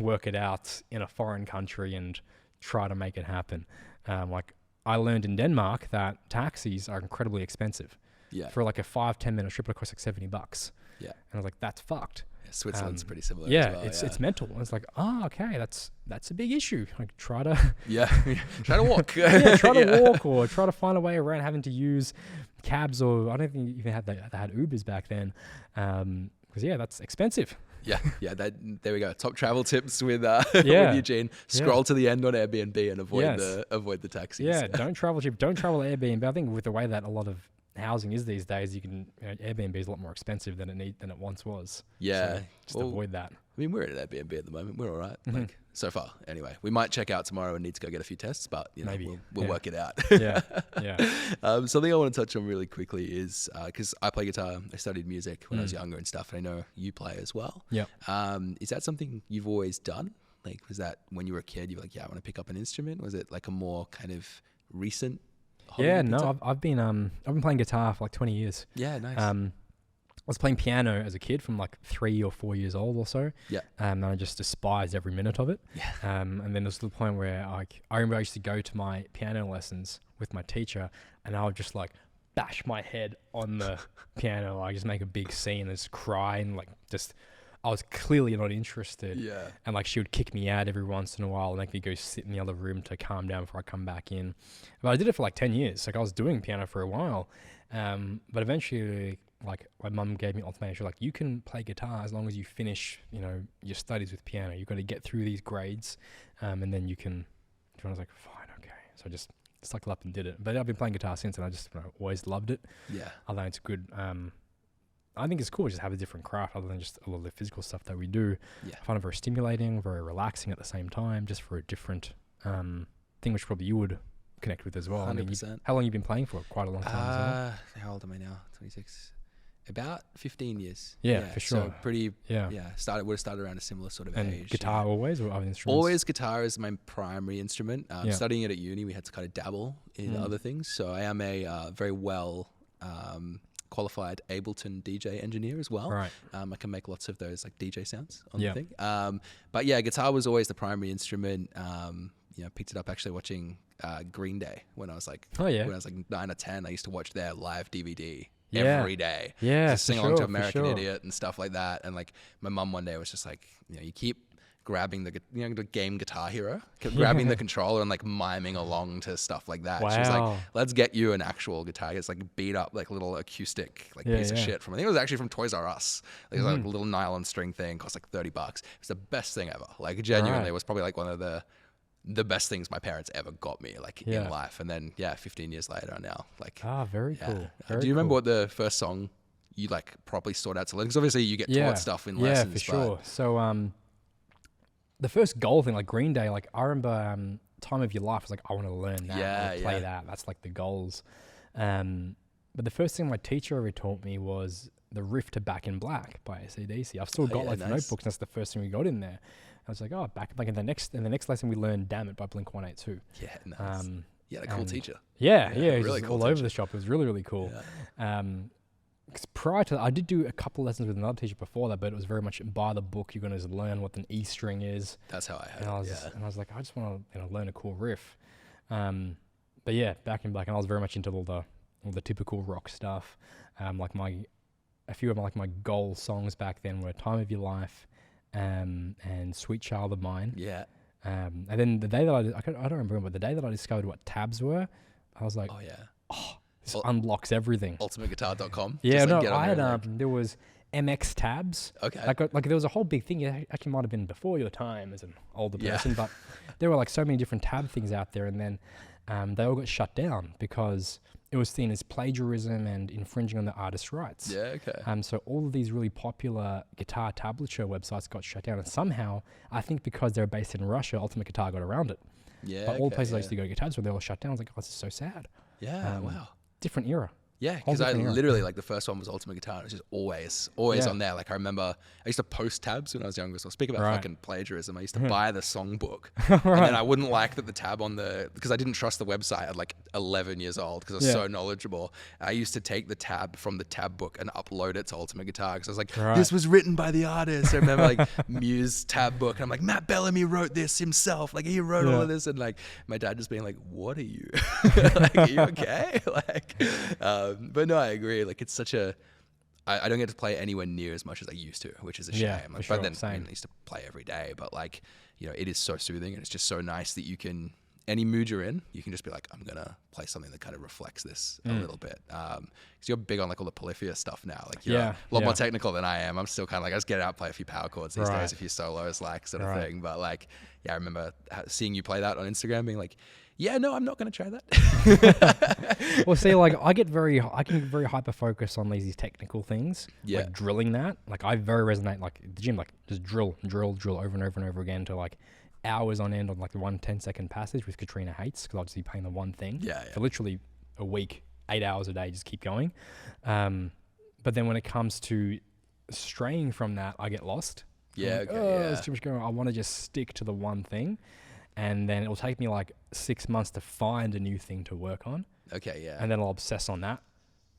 work it out in a foreign country and try to make it happen. Like I learned in Denmark that taxis are incredibly expensive. Yeah. For like a 5-10 minute trip, it costs like $70. Yeah. And I was like, that's fucked. Switzerland's pretty similar. Yeah, as well, it's mental. And it's like, oh, okay, that's a big issue. Like try to try to walk. try to walk or try to find a way around having to use cabs, or I don't think you even they had Ubers back then. Because that's expensive. Yeah. There we go. Top travel tips with with Eugene. Scroll to the end on Airbnb and avoid the taxis. Yeah, don't travel cheap. Don't travel Airbnb. I think with the way that a lot of housing is these days, Airbnb is a lot more expensive than it once was. Yeah, so just avoid that. I mean, we're at an Airbnb at the moment. We're all right, like so far. Anyway, we might check out tomorrow and need to go get a few tests, but maybe we'll work it out. Something I want to touch on really quickly is because I play guitar. I studied music when I was younger and stuff, and I know you play as well. Yeah. Is that something you've always done? Like, was that when you were a kid? You were like, yeah, I want to pick up an instrument. Was it like a more kind of recent? Yeah, no, I've been playing guitar for like 20 years. Yeah, nice. I was playing piano as a kid from like 3 or 4 years old or so. Yeah. And I just despised every minute of it. Yeah. And then there was the point where I remember I used to go to my piano lessons with my teacher, and I would just like bash my head on the piano. I just make a big scene and just cry and like just. I was clearly not interested. Yeah. And like she would kick me out every once in a while and make me go sit in the other room to calm down before I come back in. But I did it for like 10 years. Like I was doing piano for a while. But eventually like my mum gave me ultimatum. She was like, you can play guitar as long as you finish, your studies with piano. You've got to get through these grades. And then you can. I was like, fine, okay. So I just stuck it up and did it. But I've been playing guitar since, and I just always loved it. Yeah. I think it's good. I think it's cool to just have a different craft other than just a lot of the physical stuff that we do. Yeah. I find it very stimulating, very relaxing at the same time, just for a different thing, which probably you would connect with as well. 100%. I mean, how long have you been playing for? Quite a long time as well. How old am I now? 26. About 15 years. Yeah, for sure. So pretty, would have started around a similar sort of and age. Guitar always, or other instruments? Always guitar is my primary instrument. Studying it at uni, we had to kind of dabble in other things. So I am a very well qualified Ableton DJ engineer as well. Right. I can make lots of those like DJ sounds on the thing. But yeah, guitar was always the primary instrument. Picked it up actually watching Green Day when I was like, when I was like 9 or 10. I used to watch their live DVD every day. Yeah, just sing along to American Idiot and stuff like that. And like my mum one day was just like, you keep grabbing the game Guitar Hero, kept grabbing the controller and like miming along to stuff like that. Wow. She was like, let's get you an actual guitar. It's like beat up like little acoustic piece of shit from, I think it was actually from Toys R Us. Like it was like a little nylon string thing, cost like $30. It was the best thing ever. Like genuinely, it was probably like one of the best things my parents ever got me in life. And then 15 years later now, like very cool. Do you remember what the first song you like properly sought out to learn? Because obviously you get taught stuff in lessons. Yeah, for sure. So the first goal thing, like Green Day, like I remember Time of Your Life was like, I want to learn that. I want to play that. That's like the goals. But the first thing my teacher ever taught me was the riff to Back in Black by AC/DC. I've still got the notebooks. That's the first thing we got in there. I was like, in the next lesson we learned Damn It by Blink-182. Yeah, nice. A cool teacher. Yeah, really just cool all over the shop. It was really, really cool. Yeah. Because prior to that, I did do a couple lessons with another teacher before that, but it was very much by the book. You're going to learn what an E string is. That's how I had it. And I was like, I just want to learn a cool riff. But yeah, Back in Black, and I was very much into all the typical rock stuff. A few of my goal songs back then were Time of Your Life, and Sweet Child of Mine. Yeah. And then the day that I don't remember, but the day that I discovered what tabs were I was like, Oh yeah. this unlocks everything. UltimateGuitar.com. Yeah, Just, no, get on I there had, and, there was MX tabs. Okay. Like there was a whole big thing. It actually might have been before your time as an older person, but there were like so many different tab things out there, and then they all got shut down because it was seen as plagiarism and infringing on the artist's rights. Yeah, okay. So all of these really popular guitar tablature websites got shut down, and somehow I think because they're based in Russia, Ultimate Guitar got around it. Yeah. But all the places I used to go to get tabs where they all shut down. I was like, oh, this is so sad. Yeah, wow. Different era. Yeah, because I literally, like, the first one was Ultimate Guitar, and it was just always on there. Like, I remember I used to post tabs when I was younger, so I'll speak about fucking plagiarism. I used to buy the songbook, and then I wouldn't like that the tab on because I didn't trust the website at like 11 years old, because I was so knowledgeable. I used to take the tab from the tab book and upload it to Ultimate Guitar, because I was like, this was written by the artist. I remember like Muse tab book, and I'm like, Matt Bellamy wrote this himself. Like, he wrote all of this, and like my dad just being like, what are you? Like, are you okay? Like, but no, I agree. Like, it's such a, I don't get to play anywhere near as much as I used to, which is a shame. Yeah, like, sure, but then same. I used to play every day, but like, you know, it is so soothing, and it's just so nice that you can, any mood you're in, you can just be like, I'm going to play something that kind of reflects this a little bit. Because you're big on like all the polyphia stuff now. Like, you're a lot more technical than I am. I'm still kind of like, I just get out, play a few power chords these days, a few solos, like, sort of thing. But like, yeah, I remember seeing you play that on Instagram, being like, yeah, no, I'm not going to try that. Well, see, like I can get very hyper focused on these technical things, like drilling that. Like I very resonate, like the gym, like just drill over and over and over again to like hours on end on like the 1 10-second passage, which Katrina hates because I'll just be playing the one thing for literally a week, 8 hours a day, just keep going. But then when it comes to straying from that, I get lost. Yeah, there's too much going on. I want to just stick to the one thing. And then it'll take me like 6 months to find a new thing to work on. Okay, yeah. And then I'll obsess on that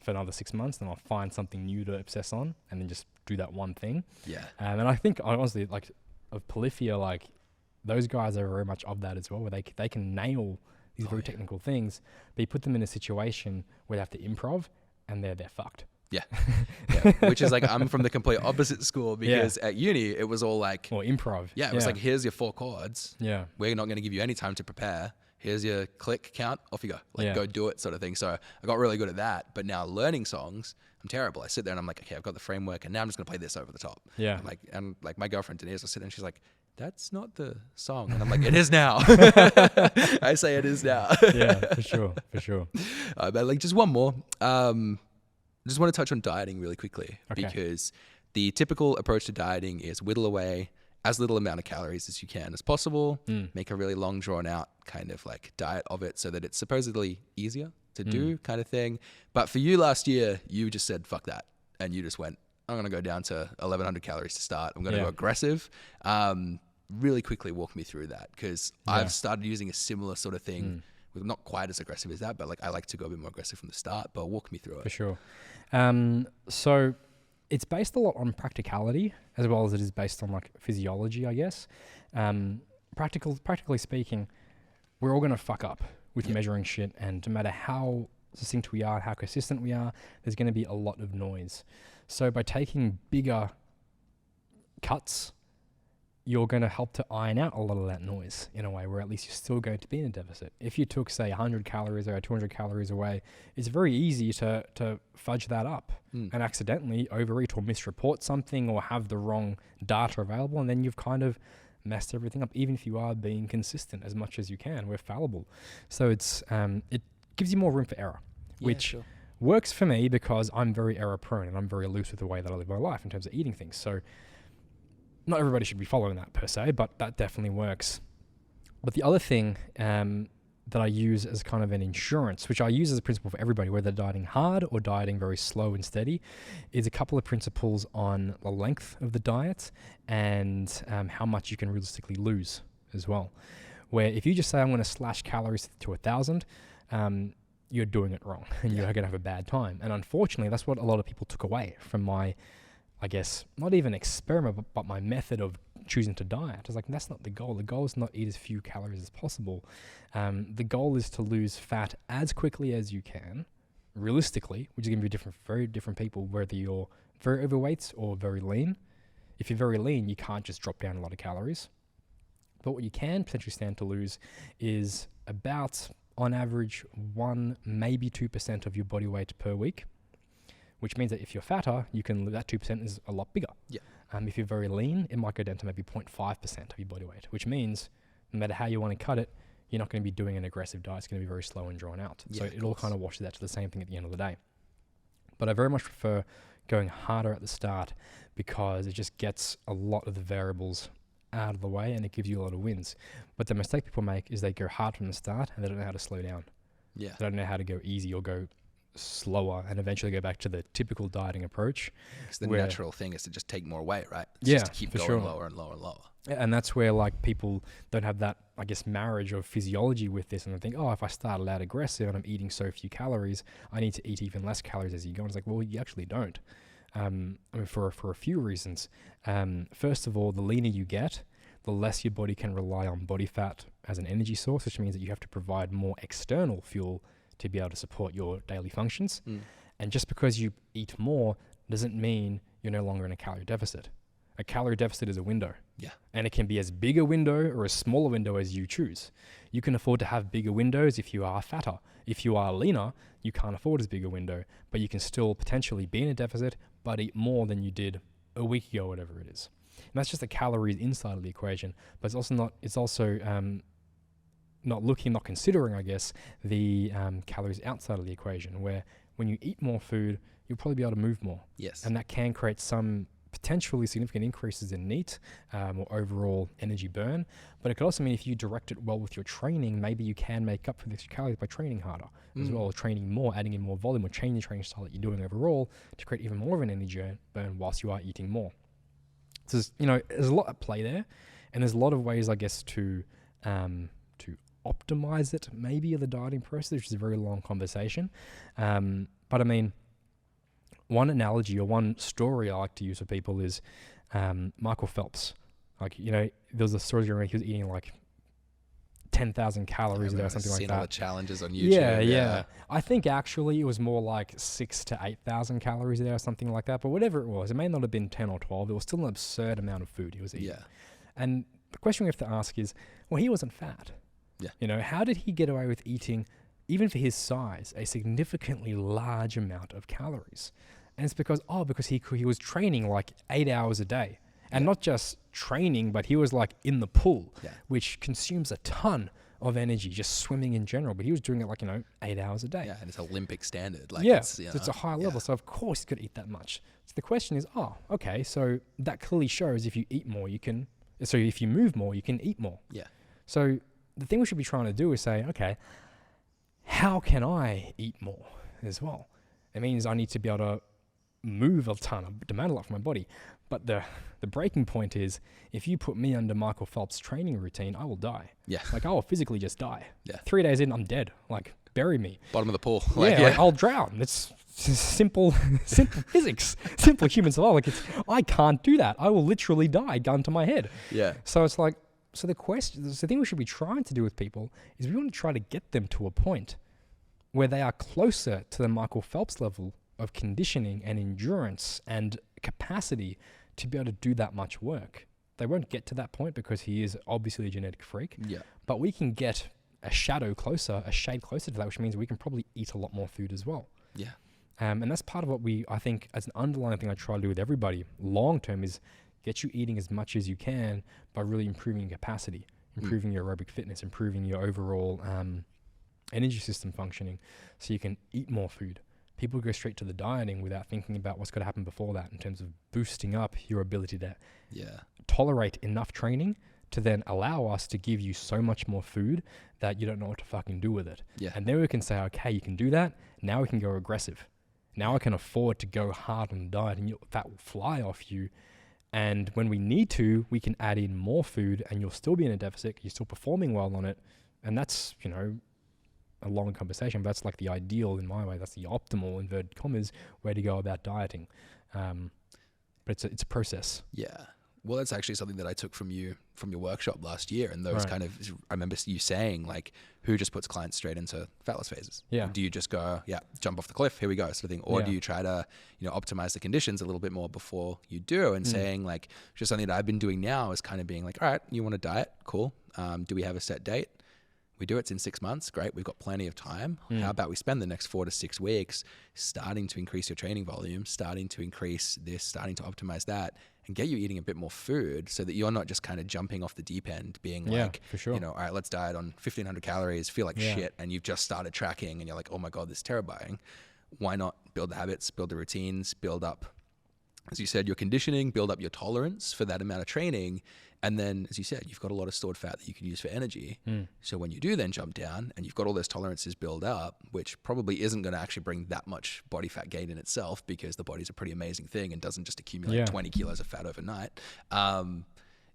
for another 6 months. Then I'll find something new to obsess on, and then just do that one thing. Yeah. And I think honestly, like of Polyphia, like those guys are very much of that as well, where they can nail these very technical things, but you put them in a situation where they have to improv, and they're fucked. Yeah. Which is like, I'm from the complete opposite school, because at uni it was all like, or improv. Yeah, it was like, here's your 4 chords. Yeah. We're not going to give you any time to prepare. Here's your click, count, off you go. Like, go do it, sort of thing. So I got really good at that. But now learning songs, I'm terrible. I sit there and I'm like, okay, I've got the framework, and now I'm just going to play this over the top. Yeah. And like my girlfriend Denise will sit there and she's like, that's not the song. And I'm like, it is now. I say it is now. Yeah, for sure. But like, just one more. I just want to touch on dieting really quickly, because the typical approach to dieting is whittle away as little amount of calories as you can as possible, make a really long drawn out kind of like diet of it so that it's supposedly easier to do, kind of thing. But for you last year, you just said, fuck that. And you just went, I'm going to go down to 1,100 calories to start. I'm going to go aggressive. Really quickly walk me through that, because I've started using a similar sort of thing. Not quite as aggressive as that, but like I like to go a bit more aggressive from the start. But walk me through it. For sure. So it's based a lot on practicality as well as it is based on like physiology, I guess. Practically speaking, we're all going to fuck up with measuring shit, and no matter how succinct we are, how consistent we are, there's going to be a lot of noise. So by taking bigger cuts, you're going to help to iron out a lot of that noise in a way where at least you're still going to be in a deficit. If you took, say, 100 calories or 200 calories away, it's very easy to fudge that up and accidentally overeat or misreport something or have the wrong data available, and then you've kind of messed everything up, even if you are being consistent as much as you can. We're fallible. So it's it gives you more room for error, which works for me because I'm very error prone and I'm very loose with the way that I live my life in terms of eating things. So not everybody should be following that per se, but that definitely works. But the other thing that I use as kind of an insurance, which I use as a principle for everybody, whether dieting hard or dieting very slow and steady, is a couple of principles on the length of the diet and how much you can realistically lose as well. Where if you just say, I'm going to slash calories to 1,000, you're doing it wrong and you're going to have a bad time. And unfortunately, that's what a lot of people took away from my, I guess, not even experiment, but my method of choosing to diet. It's like, that's not the goal. The goal is not eat as few calories as possible. The goal is to lose fat as quickly as you can, realistically, which is going to be different for very different people, whether you're very overweight or very lean. If you're very lean, you can't just drop down a lot of calories. But what you can potentially stand to lose is about on average 1, maybe 2% of your body weight per week, which means that if you're fatter, that 2% is a lot bigger. Yeah. If you're very lean, it might go down to maybe 0.5% of your body weight, which means no matter how you want to cut it, you're not going to be doing an aggressive diet. It's going to be very slow and drawn out. Yeah, so it all kind of washes out to the same thing at the end of the day. But I very much prefer going harder at the start because it just gets a lot of the variables out of the way and it gives you a lot of wins. But the mistake people make is they go hard from the start and they don't know how to slow down. Yeah. They don't know how to go easy or go slower and eventually go back to the typical dieting approach. Because the natural thing is to just take more weight, right? It's yeah, just to keep going sure. lower and lower and lower. And that's where like people don't have that, I guess, marriage of physiology with this, and they think, oh, if I started out aggressive and I'm eating so few calories, I need to eat even less calories as you go. And it's like, well, you actually don't. I mean, for a few reasons. First of all, the leaner you get, the less your body can rely on body fat as an energy source, which means that you have to provide more external fuel to be able to support your daily functions. And just because you eat more doesn't mean you're no longer in a calorie deficit. A calorie deficit is a window. Yeah. And it can be as big a window or as small a window as you choose. You can afford to have bigger windows if you are fatter. If you are leaner, you can't afford as big a window, but you can still potentially be in a deficit, but eat more than you did a week ago, whatever it is. And that's just the calories inside of the equation, but it's also not considering, I guess, the calories outside of the equation, where when you eat more food, you'll probably be able to move more. Yes. And that can create some potentially significant increases in NEAT or overall energy burn. But it could also mean if you direct it well with your training, maybe you can make up for the extra calories by training harder as well, or training more, adding in more volume, or changing the training style that you're doing overall to create even more of an energy burn whilst you are eating more. So there's a lot at play there, and there's a lot of ways, I guess, to optimize it, maybe, of the dieting process, which is a very long conversation. But I mean, one analogy or one story I like to use for people is Michael Phelps. Like, there was a story where he was eating like 10,000 calories a day or something like that. I've seen all the challenges on YouTube. Yeah. I think actually it was more like 6,000 to 8,000 calories a day or something like that. But whatever it was, it may not have been 10 or 12. It was still an absurd amount of food he was eating. Yeah. And the question we have to ask is, well, he wasn't fat. Yeah. How did he get away with eating, even for his size, a significantly large amount of calories? And it's because he was training like 8 hours a day. And not just training, but he was like in the pool, which consumes a ton of energy, just swimming in general. But he was doing it like, 8 hours a day. Yeah, and it's Olympic standard. Like so it's a high level. So of course he's going to eat that much. So the question is, okay, so that clearly shows if you eat more, if you move more, you can eat more. Yeah. So the thing we should be trying to do is say, okay, how can I eat more as well? It means I need to be able to move a ton, I demand a lot from my body. But the breaking point is, if you put me under Michael Phelps' training routine, I will die. Yeah. Like, I will physically just die. Yeah. 3 days in, I'm dead. Like, bury me. Bottom of the pool. Like, I'll drown. It's simple physics, simple human survival. Like, I can't do that. I will literally die, gun to my head. Yeah. So it's like, the thing we should be trying to do with people is we want to try to get them to a point where they are closer to the Michael Phelps level of conditioning and endurance and capacity to be able to do that much work. They won't get to that point because he is obviously a genetic freak. Yeah. But we can get a shade closer to that, which means we can probably eat a lot more food as well. Yeah. And that's part of what I think, as an underlying thing I try to do with everybody long term, is get you eating as much as you can by really improving your capacity, improving your aerobic fitness, improving your overall energy system functioning, so you can eat more food. People go straight to the dieting without thinking about what's going to happen before that in terms of boosting up your ability to tolerate enough training to then allow us to give you so much more food that you don't know what to fucking do with it. Yeah. And then we can say, okay, you can do that. Now we can go aggressive. Now I can afford to go hard on the diet, and that will fly off you. And when we need to, we can add in more food and you'll still be in a deficit. You're still performing well on it. And that's, a long conversation, but that's like the ideal in my way. That's the optimal, inverted commas, way to go about dieting. But it's a process. Yeah. Well, that's actually something that I took from your workshop last year. And those I remember you saying, like, who just puts clients straight into fat loss phases? Yeah. Do you just go, jump off the cliff, here we go, sort of thing? Or do you try to, optimize the conditions a little bit more before you do? And saying, like, just something that I've been doing now is kind of being like, all right, you want to diet? Cool. Do we have a set date? we do it in 6 months. Great. We've got plenty of time. How about we spend the next 4 to 6 weeks starting to increase your training volume, starting to increase this, starting to optimize that, and get you eating a bit more food so that you're not just kind of jumping off the deep end being like, for sure. you know, all right, let's diet on 1,500 calories, feel like shit, and you've just started tracking and you're like, oh my God, this is terrifying. Why not build the habits, build the routines, build up, as you said, your conditioning, build up your tolerance for that amount of training. And then, as you said, you've got a lot of stored fat that you can use for energy. So when you do then jump down and you've got all those tolerances build up, which probably isn't going to actually bring that much body fat gain in itself because the body's a pretty amazing thing and doesn't just accumulate 20 kilos of fat overnight.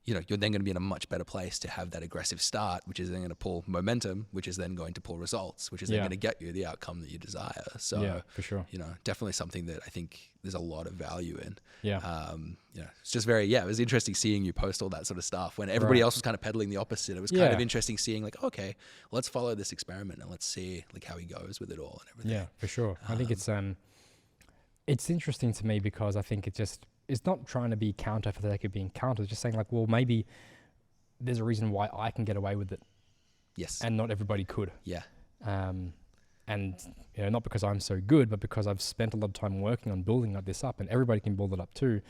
You know, you're then going to be in a much better place to have that aggressive start, which is then going to pull momentum, which is then going to pull results, which is then going to get you the outcome that you desire. So, for sure. You know, definitely something that I think there's a lot of value in. You know, it's just very, it was interesting seeing you post all that sort of stuff when everybody else was kind of peddling the opposite. It was kind of interesting seeing like, okay, let's follow this experiment and let's see like how he goes with it all and everything. Yeah, for sure. I think it's interesting to me because I think it's not trying to be counter for the sake of being counter. It's just saying like, well, maybe there's a reason why I can get away with it. Yes. And not everybody could. Yeah. And you know, not because I'm so good, but because I've spent a lot of time working on building like this up, and everybody can build it up too.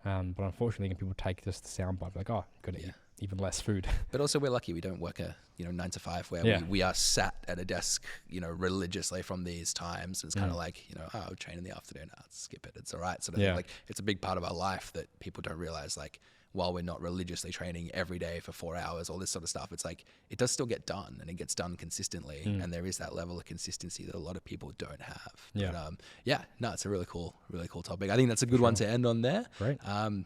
But unfortunately, people take just the soundbite like, oh, got to eat even less food. But also, we're lucky we don't work a 9 to 5 where we are sat at a desk, you know, religiously from these times. It's kind of like, you know, oh, train in the afternoon, skip it, it's all right, sort of thing. Like it's a big part of our life that people don't realize. Like, while we're not religiously training every day for 4 hours, all this sort of stuff, it's like it does still get done, and it gets done consistently, and there is that level of consistency that a lot of people don't have. But, it's a really cool topic. I think that's a good one to end on there. Great.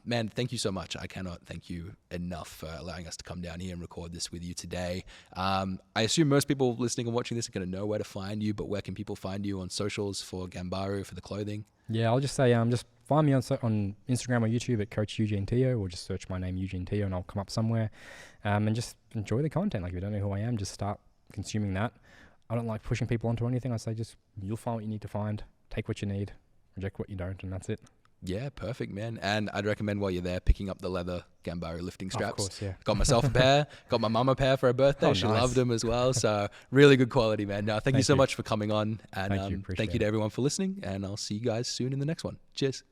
Man, thank you so much. I cannot thank you enough for allowing us to come down here and record this with you today. I assume most people listening and watching this are going to know where to find you, but where can people find you on socials for Ganbaru, for the clothing? Yeah, I'll just say, just find me on Instagram or YouTube at Coach Eugene Teo, or just search my name, Eugene Teo, and I'll come up somewhere. And just enjoy the content. Like, if you don't know who I am, just start consuming that. I don't like pushing people onto anything. I say just, you'll find what you need to find, take what you need, reject what you don't, and that's it. Yeah, perfect, man. And I'd recommend while you're there, picking up the leather Ganbaru lifting straps. Of course, yeah. Got myself a pair. Got my mum a pair for her birthday. She loved them as well. So really good quality, man. No, thank you so much for coming on. And thank you to everyone for listening. And I'll see you guys soon in the next one. Cheers.